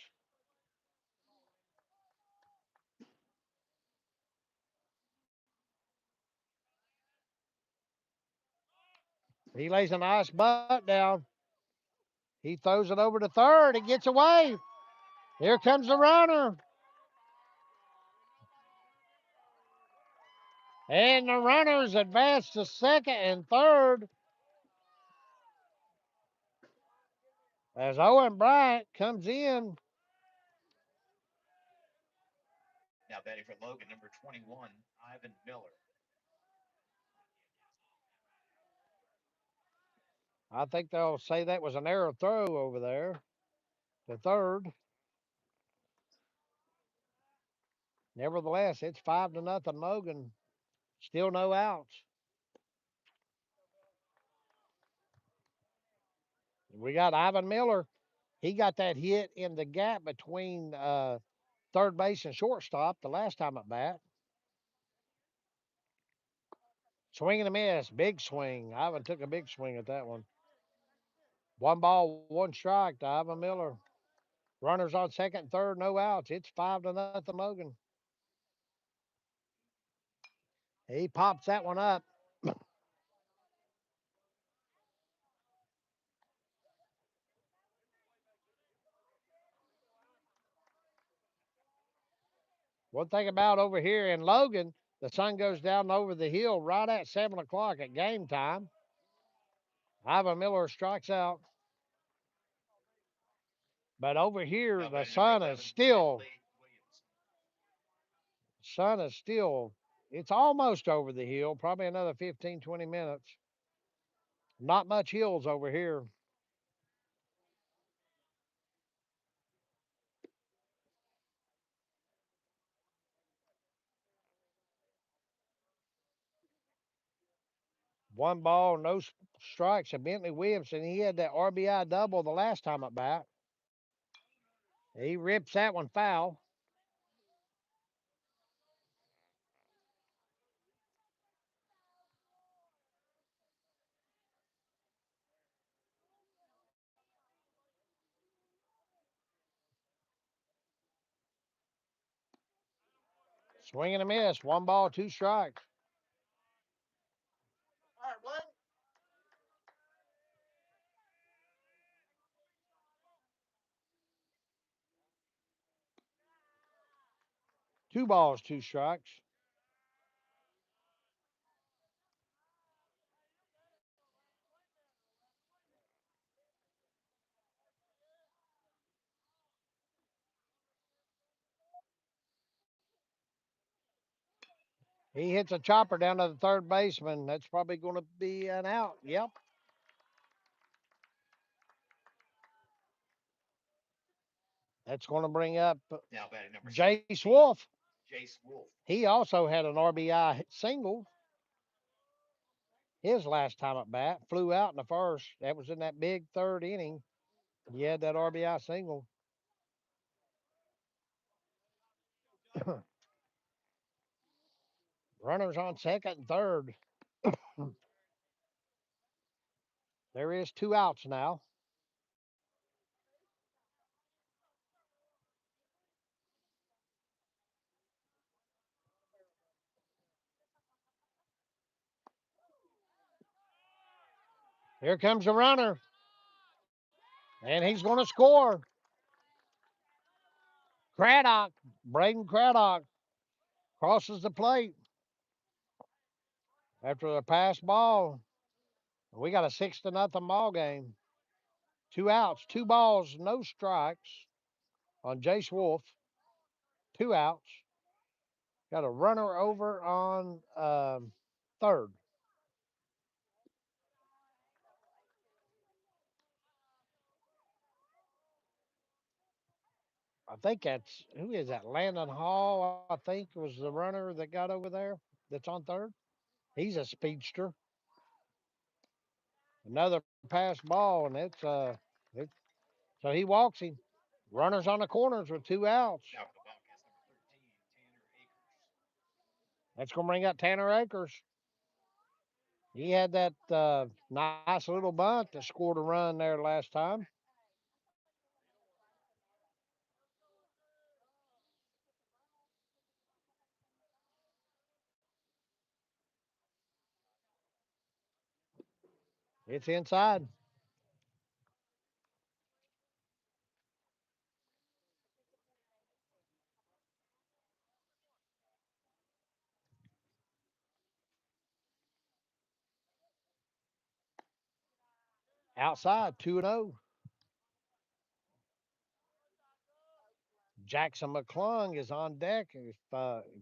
He lays a nice butt down. He throws it over to third. It gets away. Here comes the runner. And the runners advance to second and third as Owen Bryant comes in.
Now batting for Logan number 21, Ivan Miller.
I think they'll say that was an error throw over there. The third. Nevertheless, it's 5-0 Logan. Still no outs. We got Ivan Miller. He got that hit in the gap between third base and shortstop the last time at bat. Swing and a miss. Big swing. Ivan took a big swing at that one. 1 ball, one strike to Ivan Miller. Runners on second and third, no outs. It's 5-0 Logan. He pops that one up. One thing about over here in Logan, the sun goes down over the hill right at 7 o'clock at game time. Ivan Miller strikes out. But over here,
Now
the
batting number
sun is
11,
still
Stanley
sun is still, it's almost over the hill, probably another 15, 20 minutes. Not much hills over here. One ball, no strikes. And Bentley Williamson, he had that RBI double the last time at bat. He rips that one foul. Swing and a miss. One ball, two strikes. Two balls, two strikes. He hits a chopper down to the third baseman. That's probably going to be an out. Yep. That's going to bring up Jace Wolf. He also had an RBI single his last time at bat. Flew out in the first. That was in that big third inning. He had that RBI single. Runners on second and third. There is two outs now. Here comes a runner. And he's going to score. Craddock, Braden Craddock, crosses the plate after the pass ball. We got a 6-0 ball game. Two outs, two balls, no strikes on Jace Wolf. Two outs. Got a runner over on third. I think that's, who is that? Landon Hall, I think was the runner that got over there that's on third. He's a speedster. Another pass ball, and it's so he walks him. Runners on the corners with two outs. That's going to bring up Tanner Akers. He had that nice little bunt that scored a run there last time. It's inside. Outside, 2-0. Jackson McClung is on deck if,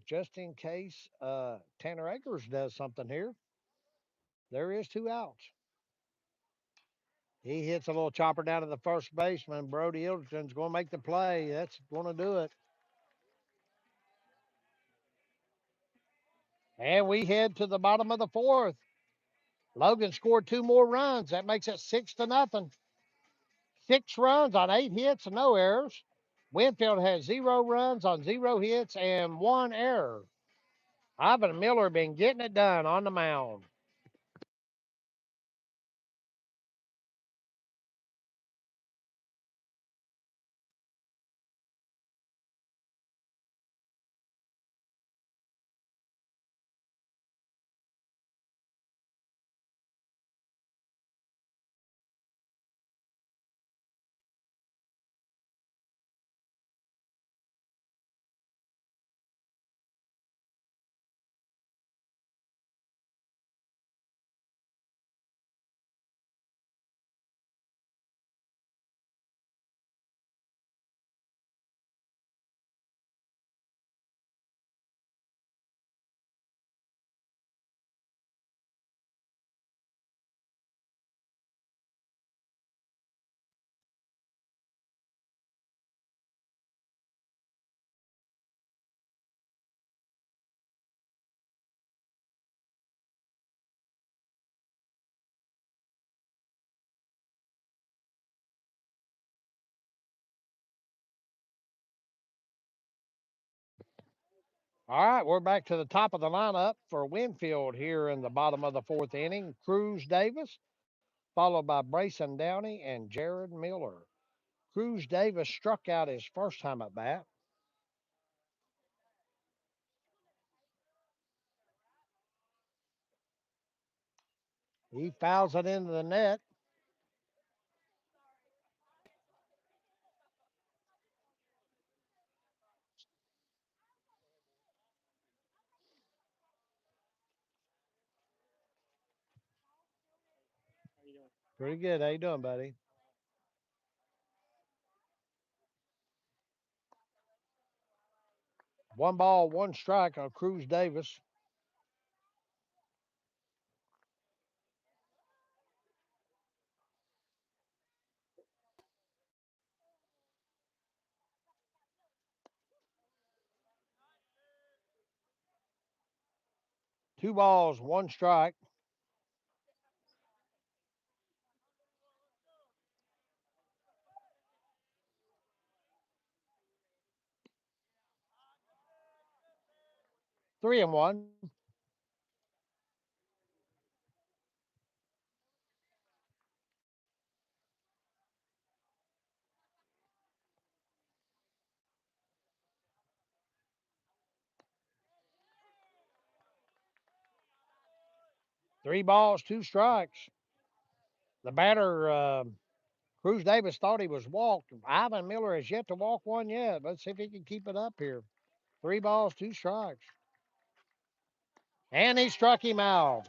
just in case Tanner Akers does something here. There is two outs. He hits a little chopper down to the first baseman. Brody Ilderton's going to make the play. That's going to do it. And we head to the bottom of the fourth. Logan scored two more runs. That makes it 6-0. 6 runs on 8 hits and no errors. Winfield has 0 runs on 0 hits and 1 error. Ivan Miller been getting it done on the mound. All right, we're back to the top of the lineup for Winfield here in the bottom of the fourth inning. Cruz Davis, followed by Brayson Downey and Jared Miller. Cruz Davis struck out his first time at bat. He fouls it into the net. Pretty good. How you doing, buddy? One ball, one strike on Cruz Davis. Two balls, one strike. Three and one. Three balls, two strikes. The batter, Cruz Davis, thought he was walked. Ivan Miller has yet to walk one yet. Let's see if he can keep it up here. Three balls, two strikes. And he struck him out.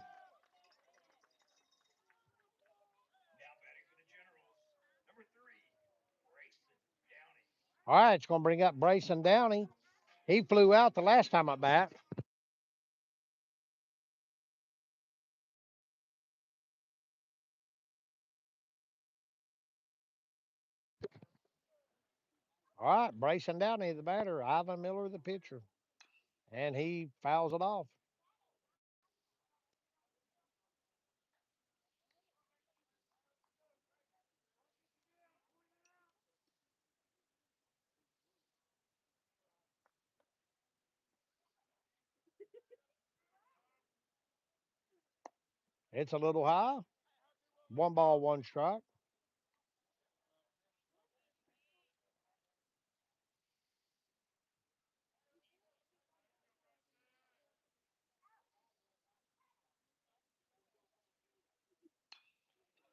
All right, it's going to bring up Brayson Downey. He flew out the last time at bat. All right, Brayson Downey, the batter. Ivan Miller, the pitcher. And he fouls it off. It's a little high. One ball, one strike.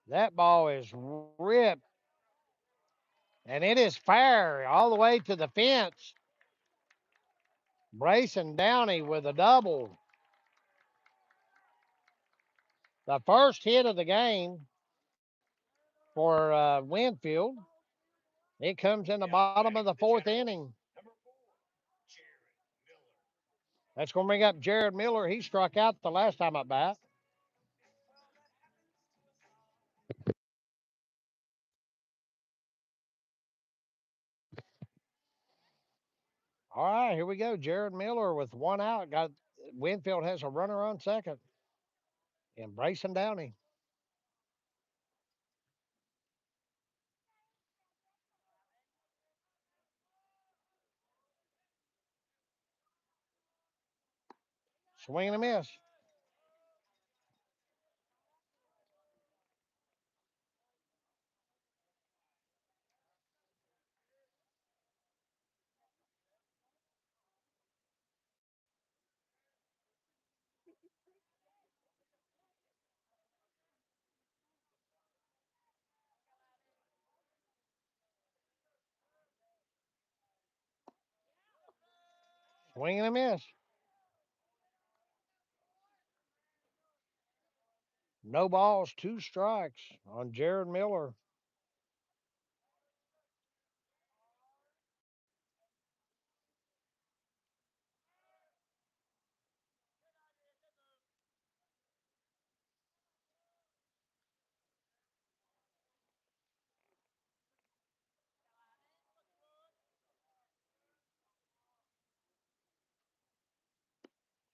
That ball is ripped, and it is fair all the way to the fence. Brayson Downey with a double. The first hit of the game for Winfield. It comes in the bottom of the fourth inning. That's going to bring up Jared Miller. He struck out the last time at bat. All right, here we go. Jared Miller with one out. Got Winfield has a runner on second. And Brayson Downey. Swing and a miss. Swing and a miss. No balls, two strikes on Jared Miller.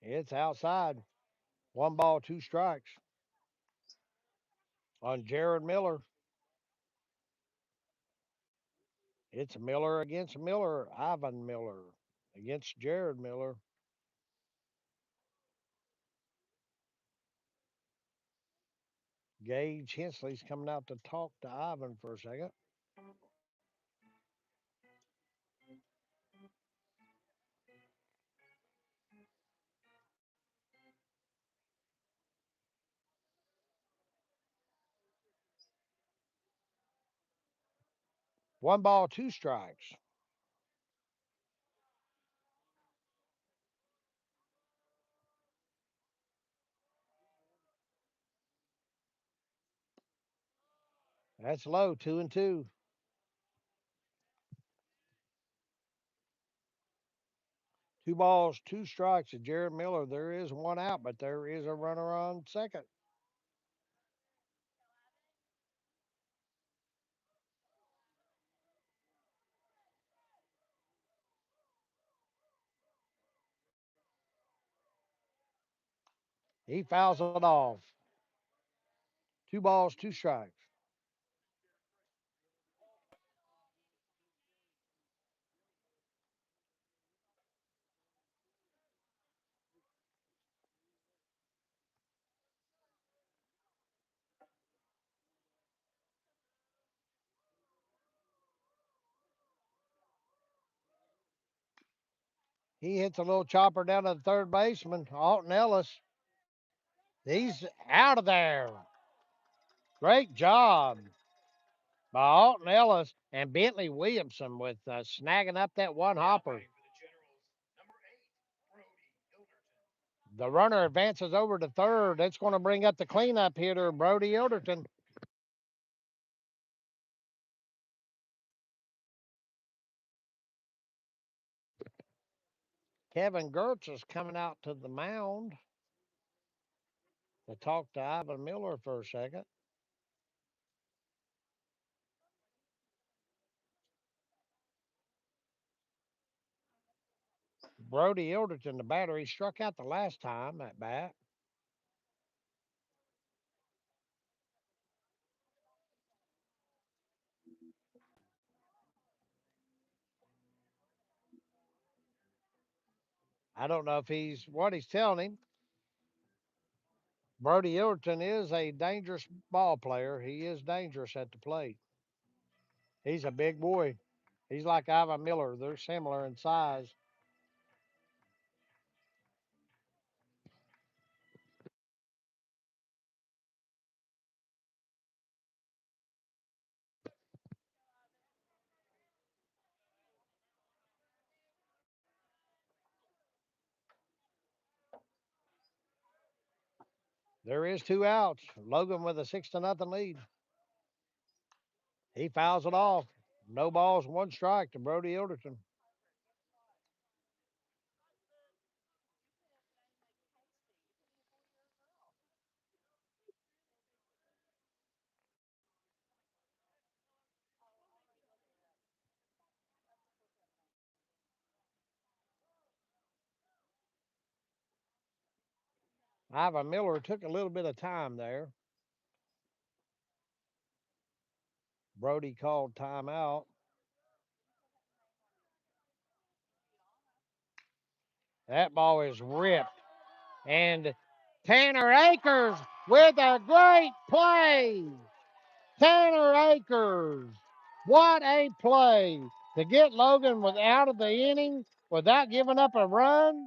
It's outside. One ball, two strikes on Jared Miller. It's Miller against Miller. Ivan Miller against Jared Miller. Gage Hensley's coming out to talk to Ivan for a second. One ball, two strikes. That's low, 2-2. Two balls, two strikes to Jared Miller. There is one out, but there is a runner on second. He fouls it off. Two balls, two strikes. He hits a little chopper down to the third baseman, Alton Ellis. He's out of there. Great job by Alton Ellis and Bentley Williamson with snagging up that one hopper. The runner advances over to third. It's going to bring up the cleanup hitter, Brody Ilderton. Kevin Gertz is coming out to the mound to talk to Ivan Miller for a second. Brody Ilderton, the batter, he struck out the last time at bat. I don't know if he's what he's telling him. Brody Ilderton is a dangerous ball player. He is dangerous at the plate. He's a big boy. He's like Ivan Miller. They're similar in size. There is two outs. Logan with a 6-0 lead. He fouls it off. No balls, one strike to Brody Ilderton. Ivan Miller took a little bit of time there. Brody called timeout. That ball is ripped. And Tanner Akers with a great play. Tanner Akers. What a play to get Logan out of the inning without giving up a run.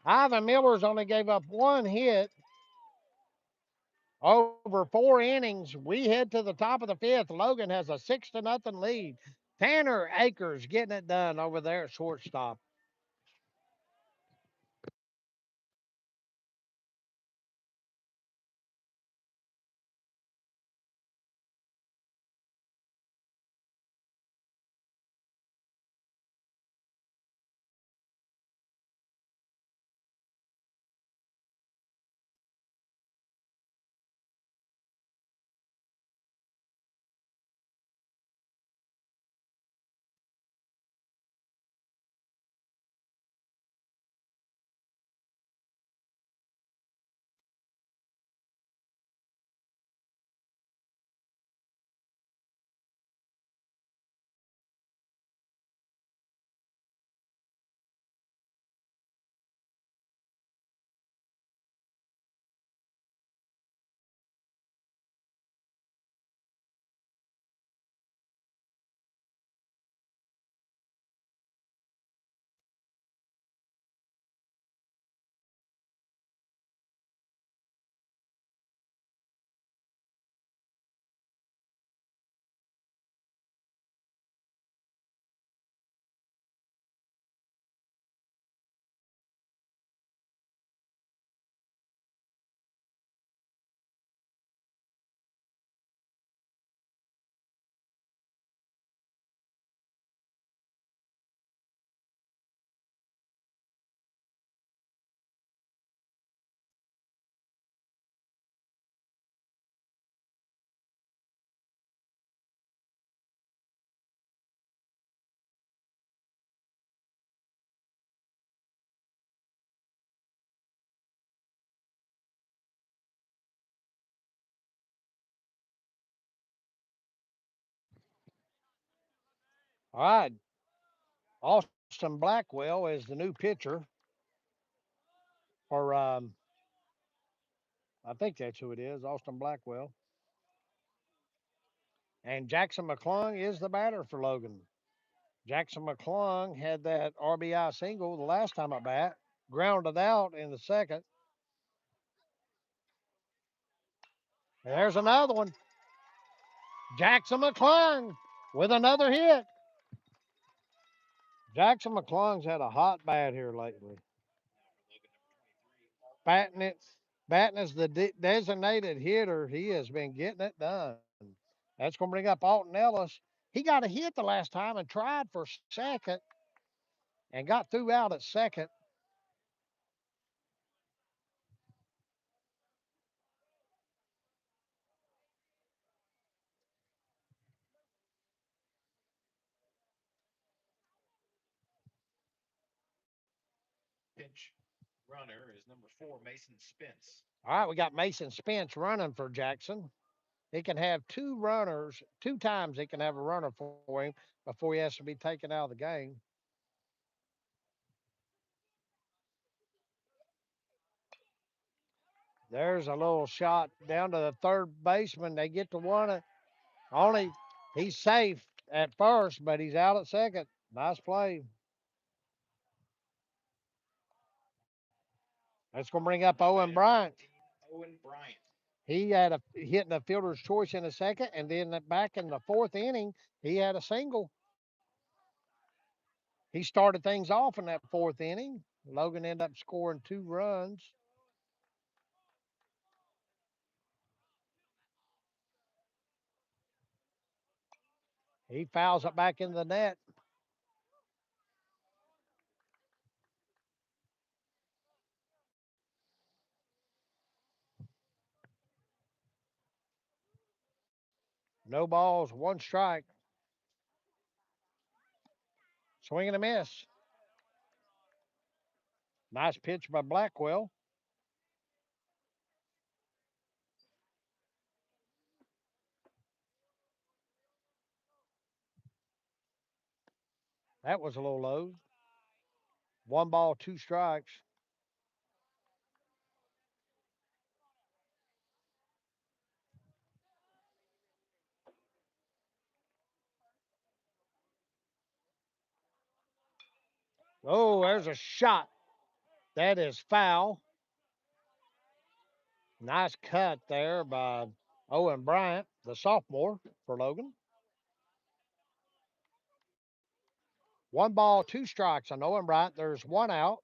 Ivan Miller's only gave up one hit over 4 innings. We head to the top of the fifth. Logan has a 6-0 lead. Tanner Akers getting it done over there at shortstop. All right, Austin Blackwell is the new pitcher for, I think that's who it is, Austin Blackwell. And Jackson McClung is the batter for Logan. Jackson McClung had that RBI single the last time at bat, grounded out in the second. And there's another one. Jackson McClung with another hit. Jackson McClung's had a hot bat here lately. Batting it, batting as the designated hitter, he has been getting it done. That's going to bring up Alton Ellis. He got a hit the last time and tried for second and got through out at second.
Pinch runner is number 4, Mason Spence.
All right, we got Mason Spence running for Jackson. He can have two runners, two times he can have a runner for him before he has to be taken out of the game. There's a little shot down to the third baseman. They get to one. Only he's safe at first, but he's out at second. Nice play. That's going to bring up Owen Bryant.
Owen Bryant.
He had a hitting a fielder's choice in the second, and then back in the fourth inning, he had a single. He started things off in that fourth inning. Logan ended up scoring 2 runs. He fouls it back in the net. No balls, one strike. Swing and a miss. Nice pitch by Blackwell. That was a little low. 1 ball, 2 strikes. Oh, there's a shot. That is foul. Nice cut there by Owen Bryant, the sophomore for Logan. 1 ball, 2 strikes on Owen Bryant. There's one out.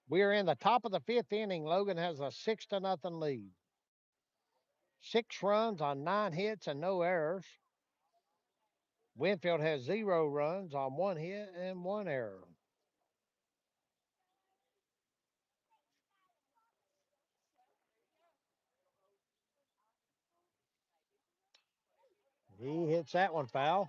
We are in the top of the fifth inning. Logan has a 6-0 lead. 6 runs on 9 hits and no errors. Winfield has 0 runs on 1 hit and 1 error. He hits that one foul.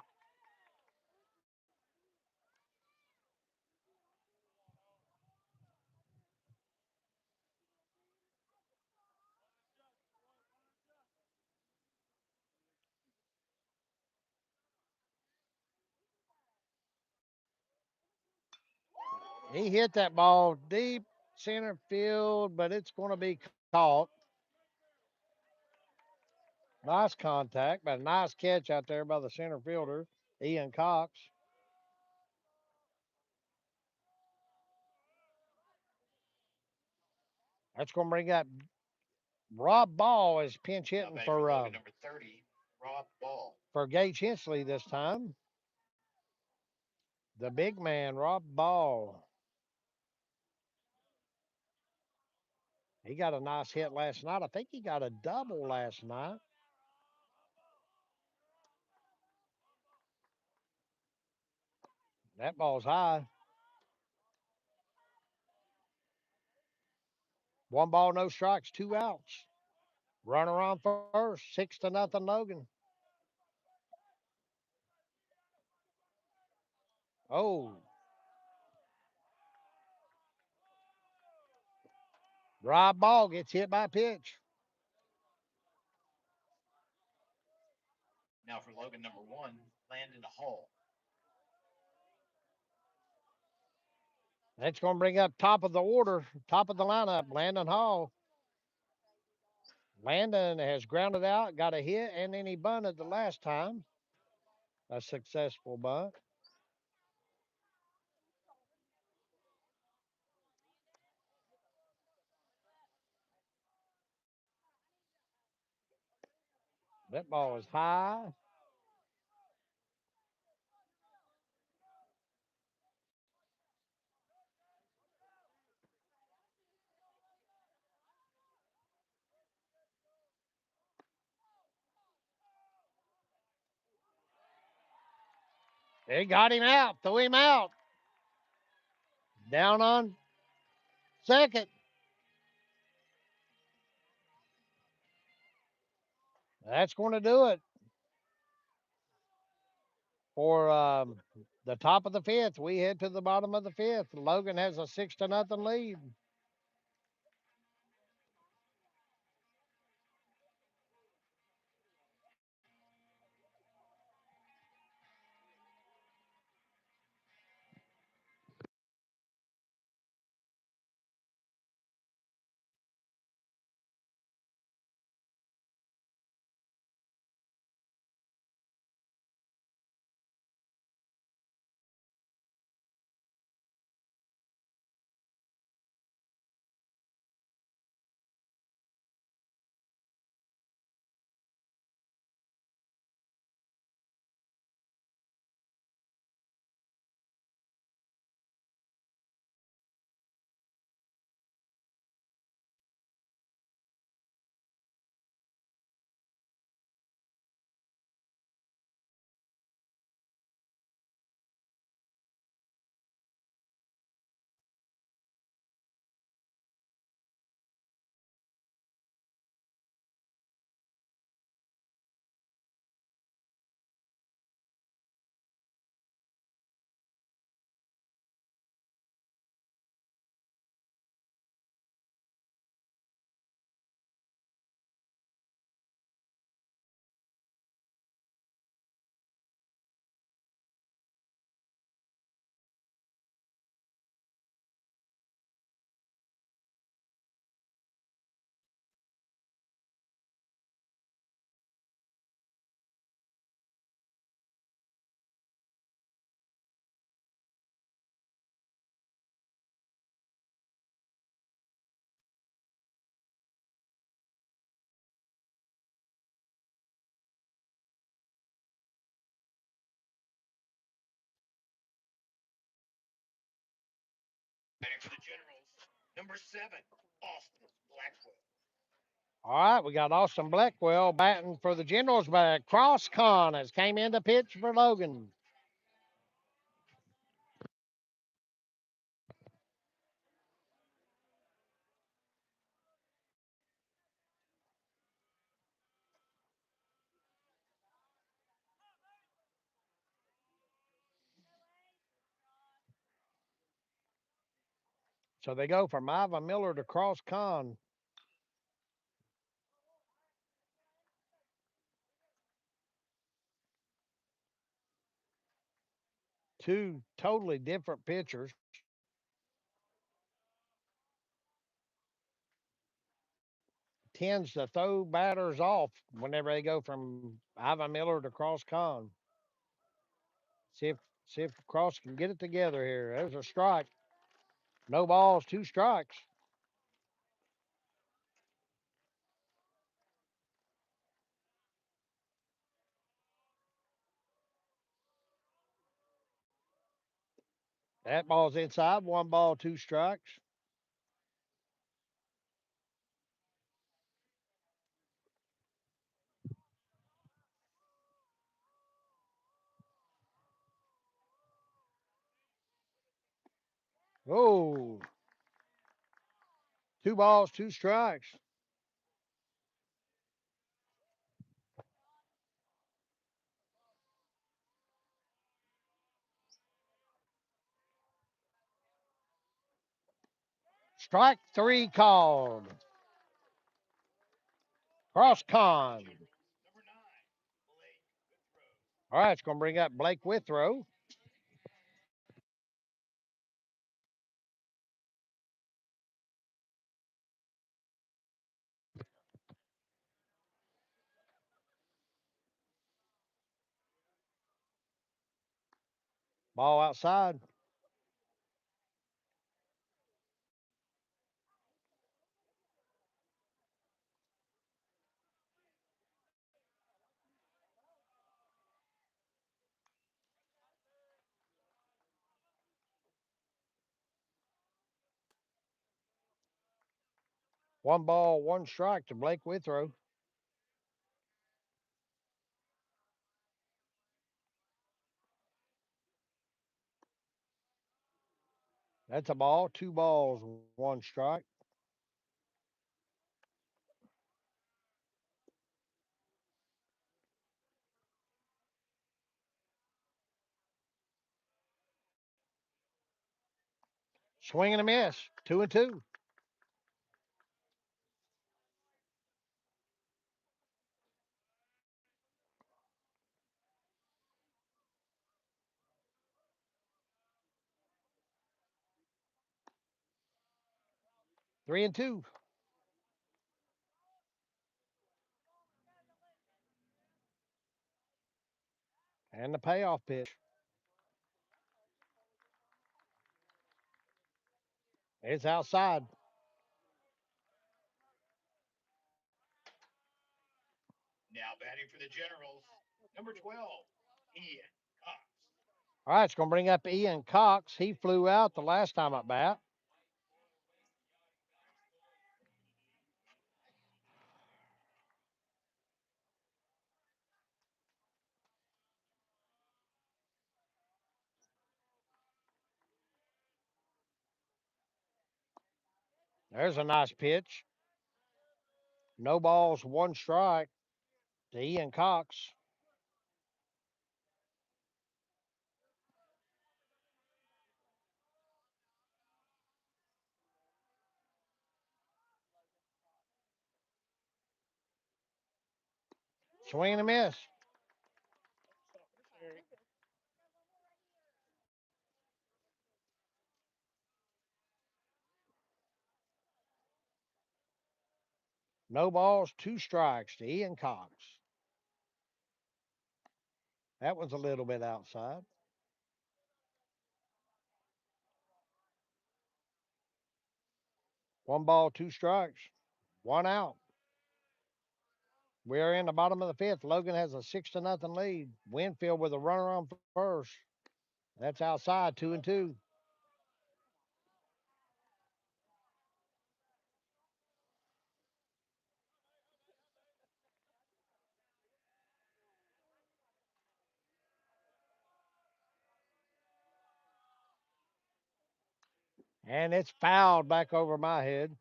He hit that ball deep center field, but it's going to be caught. Nice contact, but a nice catch out there by the center fielder, Ian Cox. That's going to bring up Rob Ball is pinch hitting
number 30, Rob Ball.
for Gage Hensley this time. The big man, Rob Ball. He got a nice hit last night. I think he got a double last night. That ball's high. 1 ball, no strikes, 2 outs. Runner on first, 6-0 Logan. Oh, Rob Ball gets hit by a pitch.
Now for Logan, number 1, Landon Hall.
That's going to bring up top of the order, top of the lineup, Landon Hall. Landon has grounded out, got a hit, and then he bunted the last time. A successful bunt. That ball is high. They got him out, threw him out. Down on second. That's going to do it for the top of the fifth. We head to the bottom of the fifth. Logan has a 6-0 lead.
Ready for the Generals. Number 7, Austin Blackwell.
All right, we got Austin Blackwell batting for the Generals back. Cross Con has came in to pitch for Logan. So they go from Ivan Miller to Cross Con. Two totally different pitchers. Tends to throw batters off whenever they go from Ivan Miller to Cross Con. See if see if Cross can get it together here. There's a strike. No balls, two strikes. That ball's inside. One ball, two strikes. Oh, two balls, two strikes. Strike three called. Cross Con. All right, it's going to bring up Blake Withrow. Ball outside. One ball, one strike to Blake Withrow. That's a ball. Two balls, one strike. Swing and a miss. 2-2. Three and two. And the payoff pitch. It's outside.
Now batting for the Generals, number 12, Ian Cox.
All right, it's going to bring up Ian Cox. He flew out the last time at bat. There's a nice pitch. No balls, one strike to Ian Cox. Swing and a miss. No balls, two strikes to Ian Cox. That was a little bit outside. One ball, two strikes, one out. We are in the bottom of the fifth. Logan has a 6-0 lead. Winfield with a runner on first. That's outside, 2-2. And it's fouled back over my head.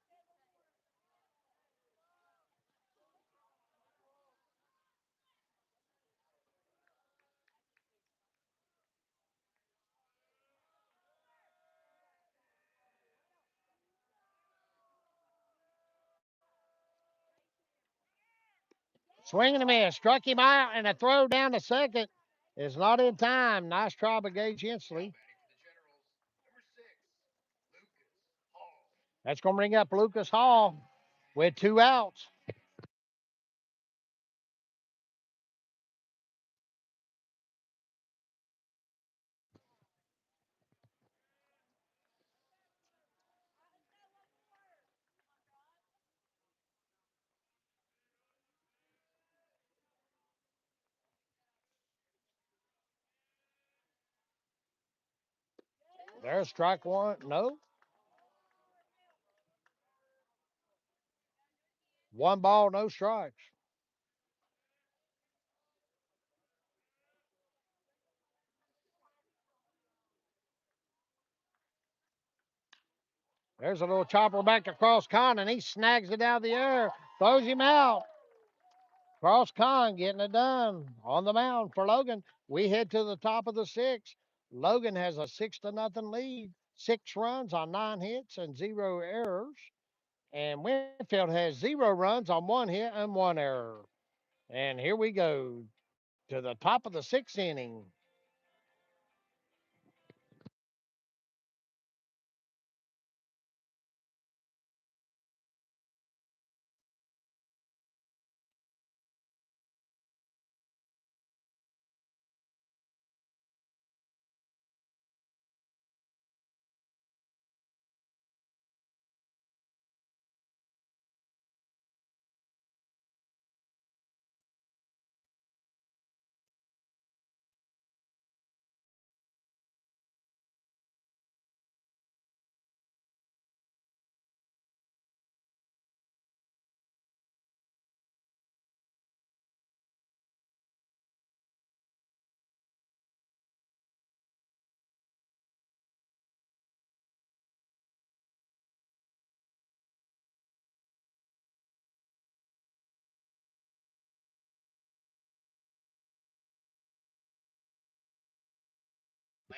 Swing and a miss. Struck him out, and a throw down to second is not in time. Nice try by Gage Hensley. That's going to bring up Lucas Hall with two outs. There's strike one. No. One ball, no strikes. There's a little chopper back to Cross Con, and he snags it out of the air, throws him out. Cross Con getting it done on the mound for Logan. We head to the top of the sixth. Logan has a 6-0 lead, 6 runs on 9 hits and 0 errors. And Winfield has 0 runs on 1 hit and 1 error. And here we go to the top of the sixth inning.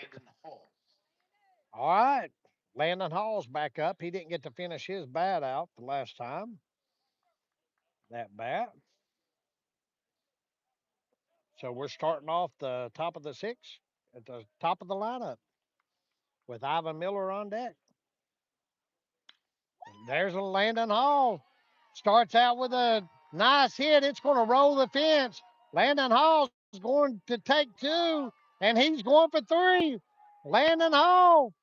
Landon Hall.
All right. Landon Hall's back up. He didn't get to finish his bat out the last time. That bat. So we're starting off the top of the sixth at the top of the lineup with Ivan Miller on deck. There's a Landon Hall. Starts out with a nice hit. It's going to roll the fence. Landon Hall's going to take two, and he's going for three. Landon Hall.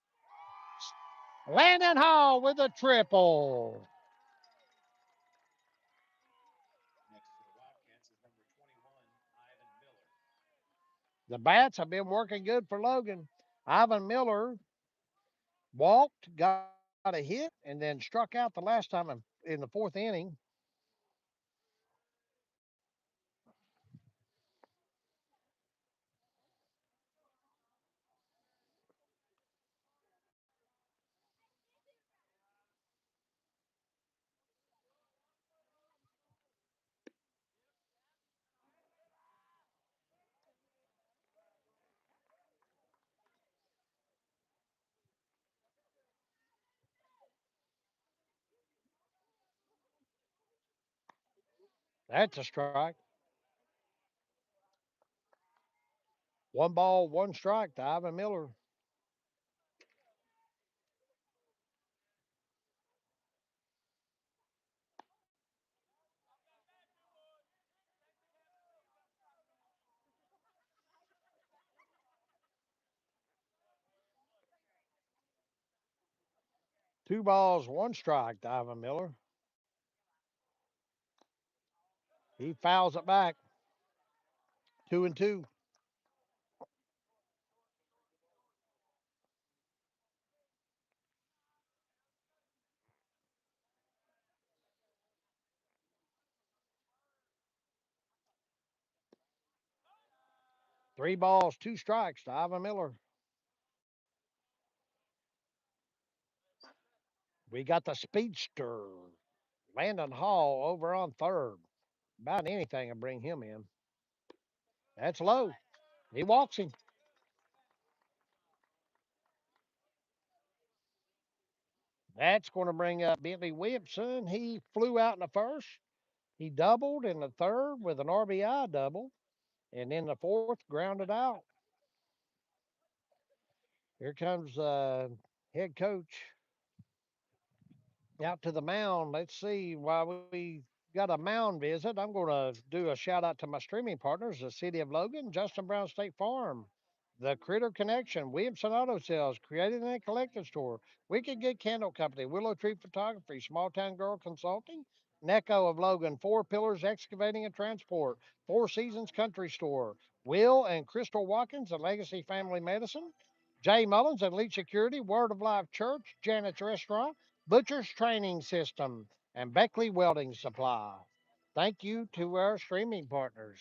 Landon Hall with a triple.
Next for the Wildcats is number 21, Ivan Miller.
The bats have been working good for Logan. Ivan Miller walked, got a hit, and then struck out the last time in the fourth inning. That's a strike. One ball, one strike to Ivan Miller. Two balls, one strike to Ivan Miller. He fouls it back. 2-2. Three balls, two strikes to Ivan Miller. We got the speedster, Landon Hall, over on third. About anything will bring him in. That's low. He walks him. That's going to bring up Bentley Williamson. He flew out in the first. He doubled in the third with an RBI double. And in the fourth, grounded out. Here comes head coach out to the mound. Let's see. While we got a mound visit, I'm going to do a shout out to my streaming partners, the City of Logan, Justin Brown State Farm, the Critter Connection, Williamson Auto Sales, Creative and Collective Store, Wicked Good Candle Company, Willow Tree Photography, Small Town Girl Consulting, Necco of Logan, Four Pillars Excavating and Transport, Four Seasons Country Store, Will and Crystal Watkins, the Legacy Family Medicine, Jay Mullins at Elite Security, Word of Life Church, Janet's Restaurant, Butcher's Training System, and Beckley Welding Supply. Thank you to our streaming partners.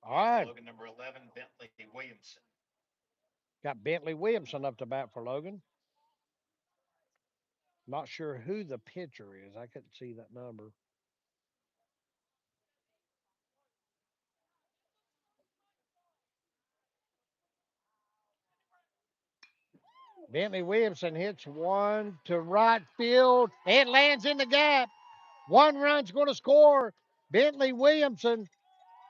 All right.
Logan number 11, Bentley Williamson.
Got Bentley Williamson up to bat for Logan. Not sure who the pitcher is. I couldn't see that number. Bentley Williamson hits one to right field. It lands in the gap. One run's going to score. Bentley Williamson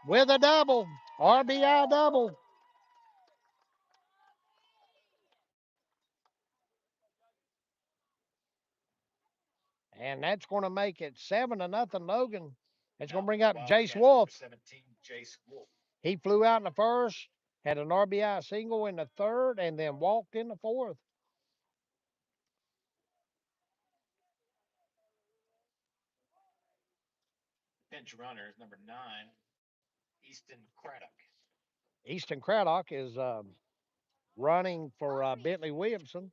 with a double. RBI double. And that's going to make it 7-0 Logan. It's going to bring up Jace Wolf.
17, Jace Wolf.
He flew out in the first, had an RBI single in the third, and then walked in the fourth.
Pinch runner is number 9, Easton Craddock.
Easton Craddock is running for Bentley Williamson.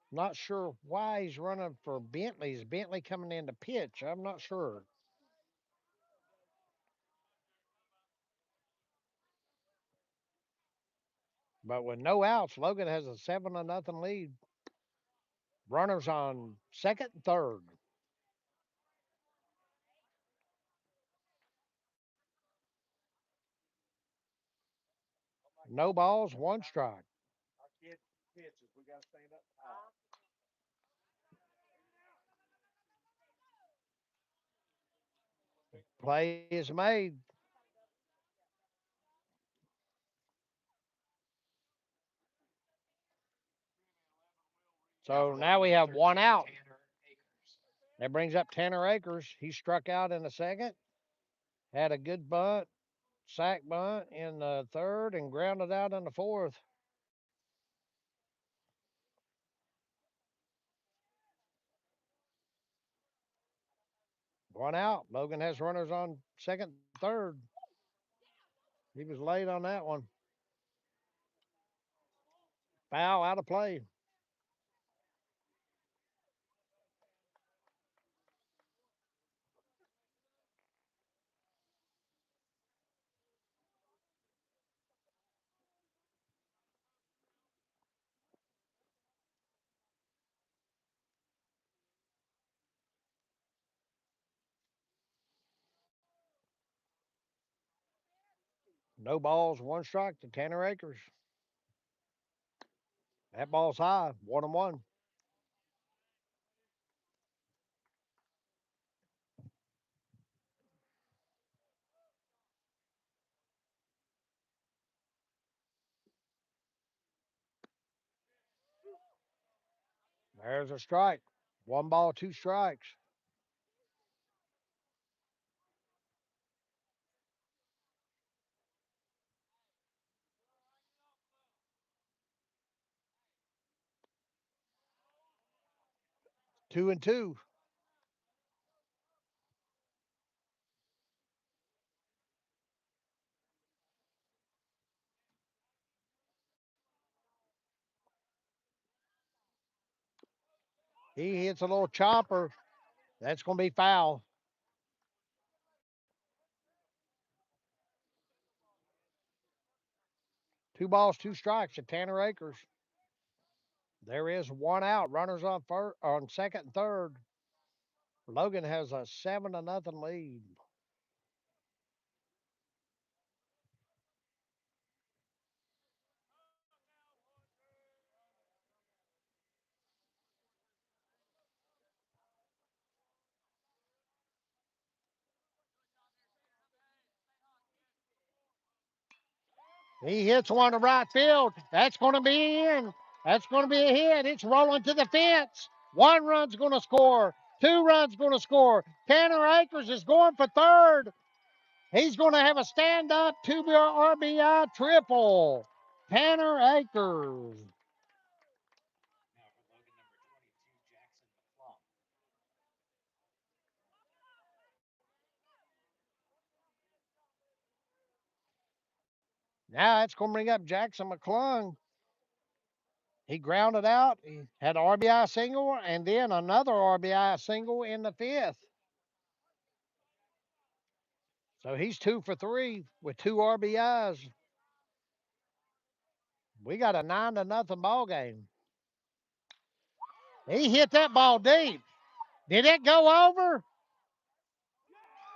Not sure why he's running for Bentley. Is Bentley coming in to pitch? I'm not sure. But with no outs, Logan has a 7-0 lead. Runners on second and third. No balls, one strike. Play is made. So now we have one out. That brings up Tanner Akers. He struck out in the second, had a good bunt, sack bunt in the third, and grounded out in the fourth. One out. Logan has runners on second, third. He was late on that one. Foul out of play. No balls, one strike to Tanner Akers. That ball's high, 1-1. There's a strike. One ball, two strikes. Two and two. He hits a little chopper. That's going to be foul. Two balls, two strikes to Tanner Akers. There is one out. Runners on first, on second and third. Logan has a 7-0 lead. He hits one to right field. That's going to be in. That's going to be a hit. It's rolling to the fence. One run's going to score. Two runs going to score. Tanner Akers is going for third. He's going to have a stand-up 2 RBI triple. Tanner Akers. Now it's going to bring up Jackson McClung. He grounded out. He had an RBI single and then another RBI single in the fifth. So he's 2 for 3 with two RBIs. We got a 9-0 ball game. He hit that ball deep. Did it go over?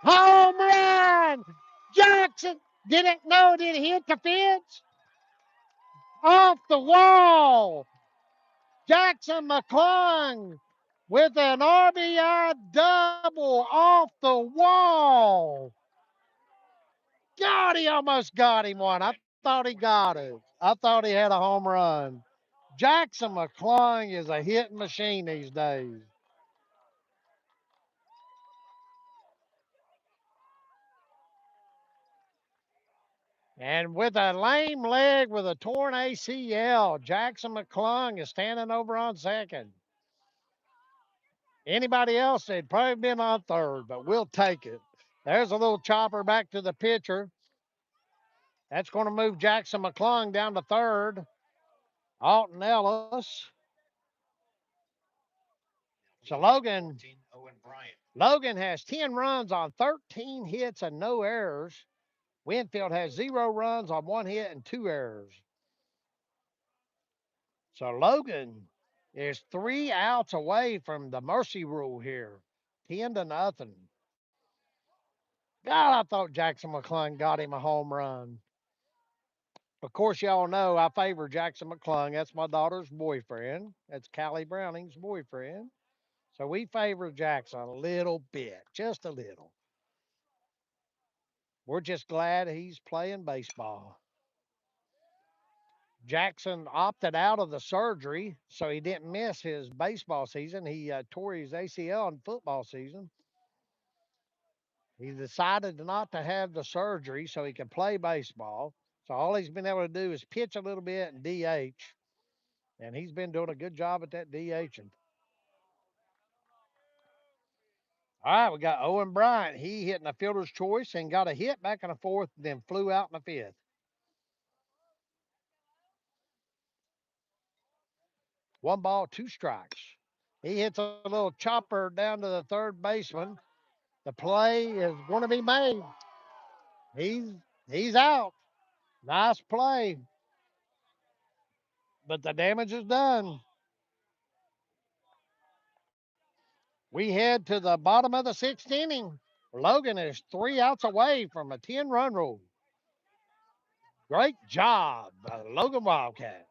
Home run! Jackson! Did it? No, did it hit the fence? Off the wall! Jackson McClung with an RBI double off the wall. God, he almost got him one. I thought he got it. I thought he had a home run. Jackson McClung is a hitting machine these days. And with a lame leg with a torn ACL, Jackson McClung is standing over on second. Anybody else, they'd probably been on third, but we'll take it. There's a little chopper back to the pitcher. That's going to move Jackson McClung down to third. Alton Ellis. So Logan has 10 runs on 13 hits and no errors. Winfield has 0 runs on 1 hit and 2 errors. So Logan is 3 outs away from the mercy rule here. 10-0. God, I thought Jackson McClung got him a home run. Of course, y'all know I favor Jackson McClung. That's my daughter's boyfriend. That's Callie Browning's boyfriend. So we favor Jackson a little bit, just a little. We're just glad he's playing baseball. Jackson opted out of the surgery, so he didn't miss his baseball season. He tore his ACL in football season. He decided not to have the surgery so he could play baseball. So all he's been able to do is pitch a little bit and DH. And he's been doing a good job at that DHing. All right, we got Owen Bryant. He hitting a fielder's choice and got a hit back in the fourth, then flew out in the fifth. 1 ball, 2 strikes. He hits a little chopper down to the third baseman. The play is going to be made. He's he's out. Nice play, but the damage is done. We head to the bottom of the sixth inning. Logan is 3 outs away from a 10-run rule. Great job by the Logan Wildcats.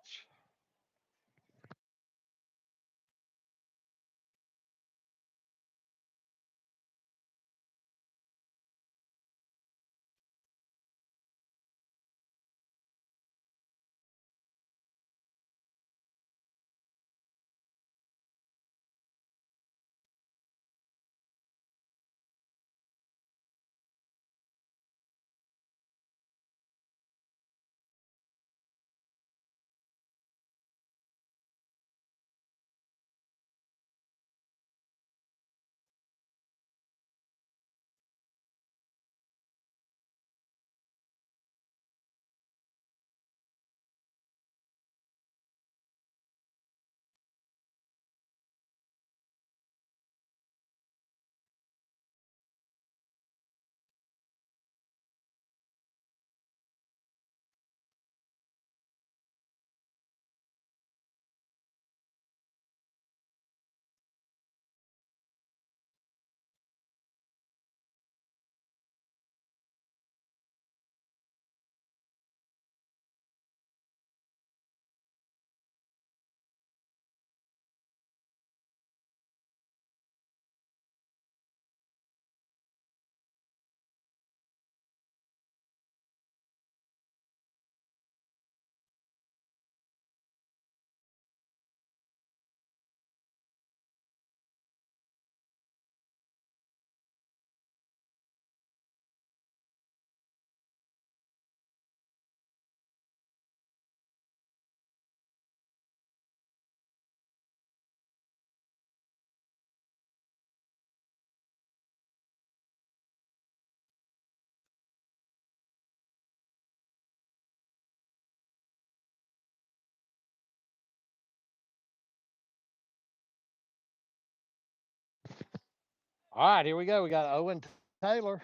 All right, here we go. We got Owen Taylor.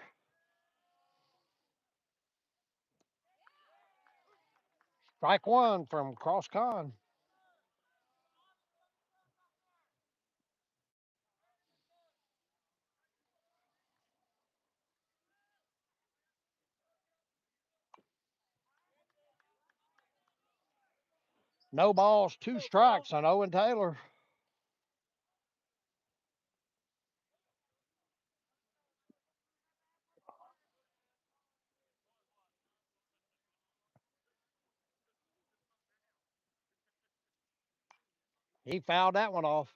Strike one from Cross Con. No balls, two strikes on Owen Taylor. He fouled that one off.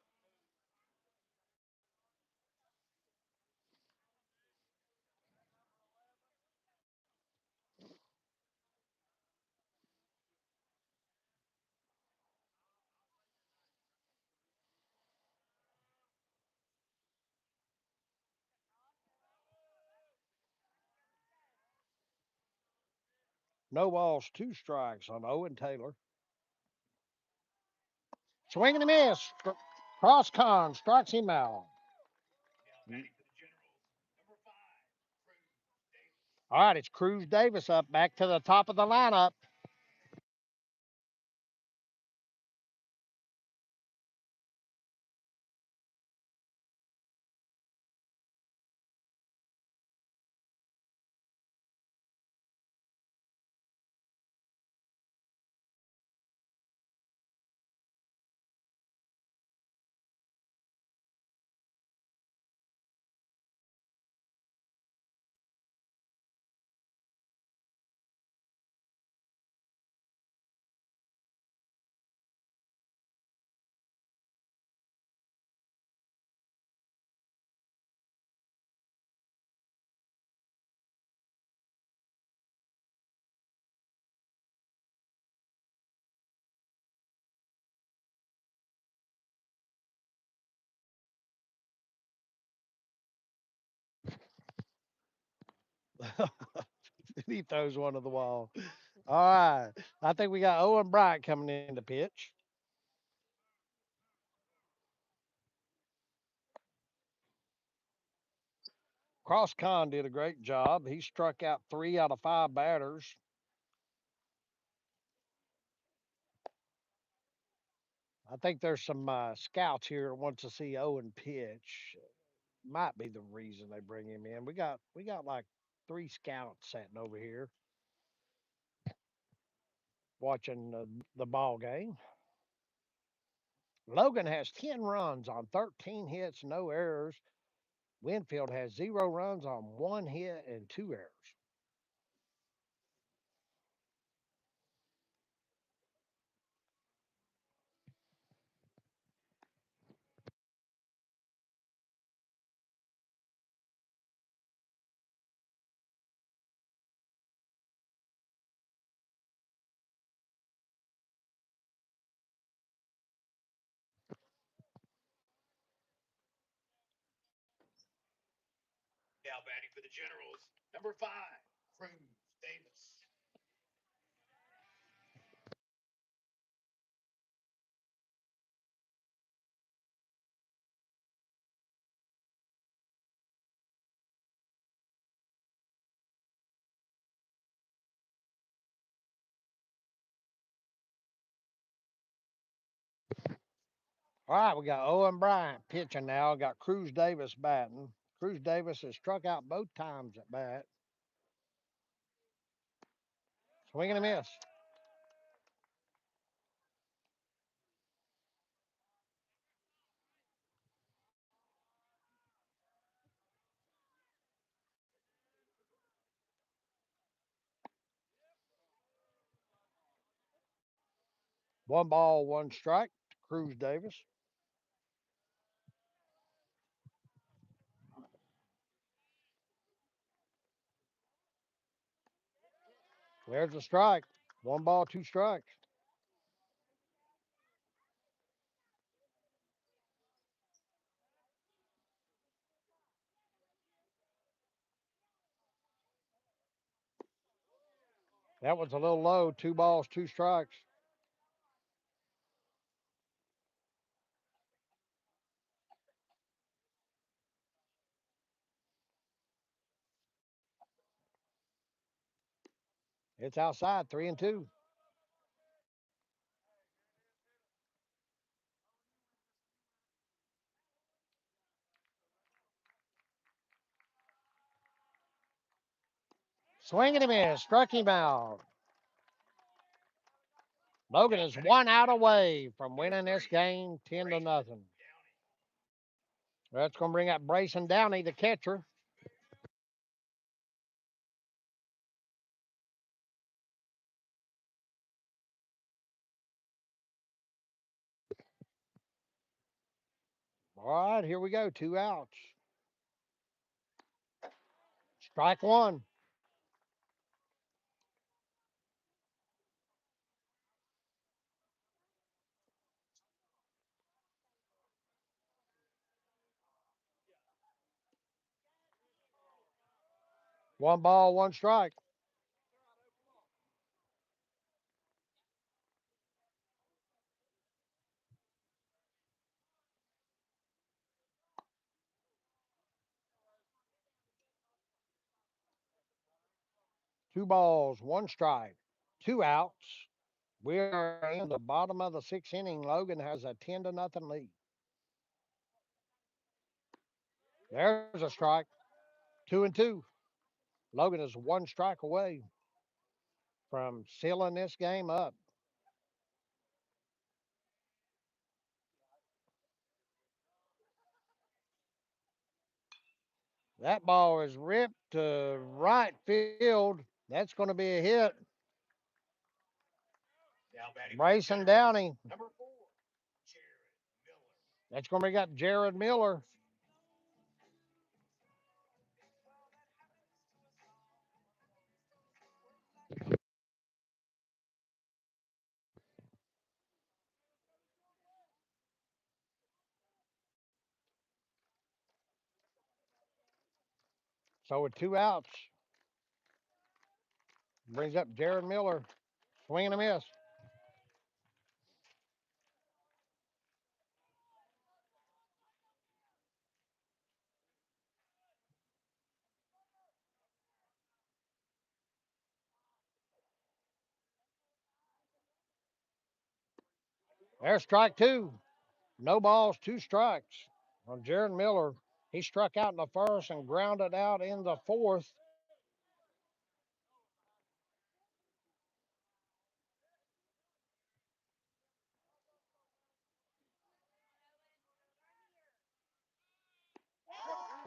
No balls, two strikes on Owen Taylor. Swing and a miss. Cross Con strikes him out. All right, it's Cruz Davis up back to the top of the lineup. He throws one to the wall. All right, I think we got Owen Bright coming in to pitch. Cross Con did a great job. He struck out 3 out of 5 batters. I think there's some scouts here that want to see Owen pitch. Might be the reason they bring him in. We got like 3 scouts sitting over here watching the ball game. Logan has 10 runs on 13 hits, no errors. Winfield has 0 runs on 1 hit and 2 errors.
Now batting for the Generals, number 5, Cruz Davis.
All right, we got Owen Bryant pitching now. Got Cruz Davis batting. Cruz Davis has struck out both times at bat. Swing and a miss. One ball, one strike to Cruz Davis. There's a strike. One ball, two strikes. That was a little low. 2 balls, two strikes. It's outside, 3-2. Swing and a miss. Struck him out. Logan is 1 out away from winning this game 10-0. That's going to bring up Brayson Downey, the catcher. All right, here we go. 2 outs. Strike one. One ball, one strike. Two balls, one strike. 2 outs. We are in the bottom of the sixth inning. Logan has a 10-0 lead. There's a strike. 2-2. Logan is one strike away from sealing this game up. That ball is ripped to right field. That's going to be a hit. Bryson Downey. That's going to bring up Jared Miller. So with 2 outs, brings up Jared Miller. Swing and a miss. There's strike two. No balls, two strikes on Jared Miller. He struck out in the first and grounded out in the fourth.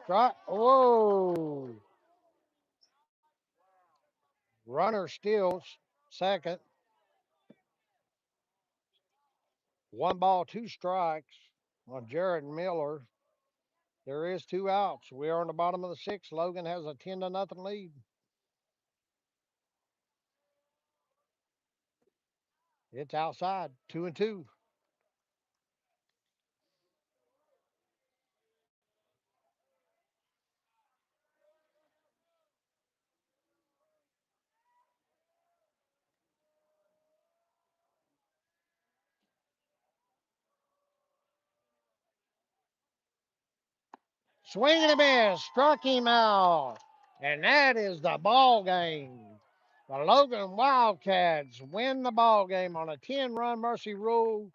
Strike. Whoa. Runner steals second. One ball, two strikes on Jared Miller. There is 2 outs. We are on the bottom of the sixth. Logan has a 10-0 lead. It's outside, 2-2. Swing and a miss, struck him out. And that is the ball game. The Logan Wildcats win the ball game on a 10-run mercy rule.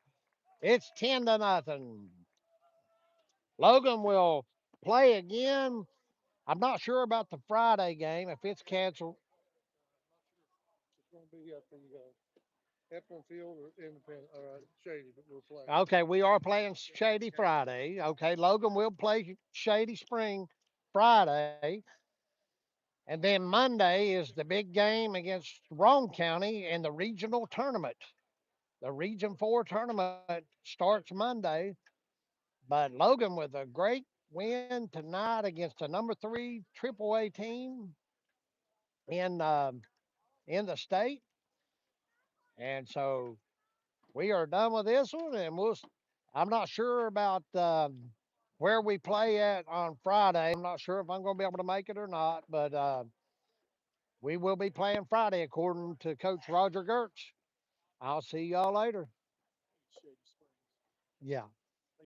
It's 10-0. Logan will play again. I'm not sure about the Friday game if it's canceled. Okay, we are playing Shady Friday. Okay, Logan will play Shady Spring Friday. And then Monday is the big game against Rome County in the regional tournament. The Region 4 tournament starts Monday. But Logan with a great win tonight against a number 3 AAA team in in the state. And so we are done with this one, and I'm not sure about where we play at on Friday. I'm not sure if I'm going to be able to make it or not, but we will be playing Friday according to Coach Roger Gertz. I'll see y'all later. Yeah.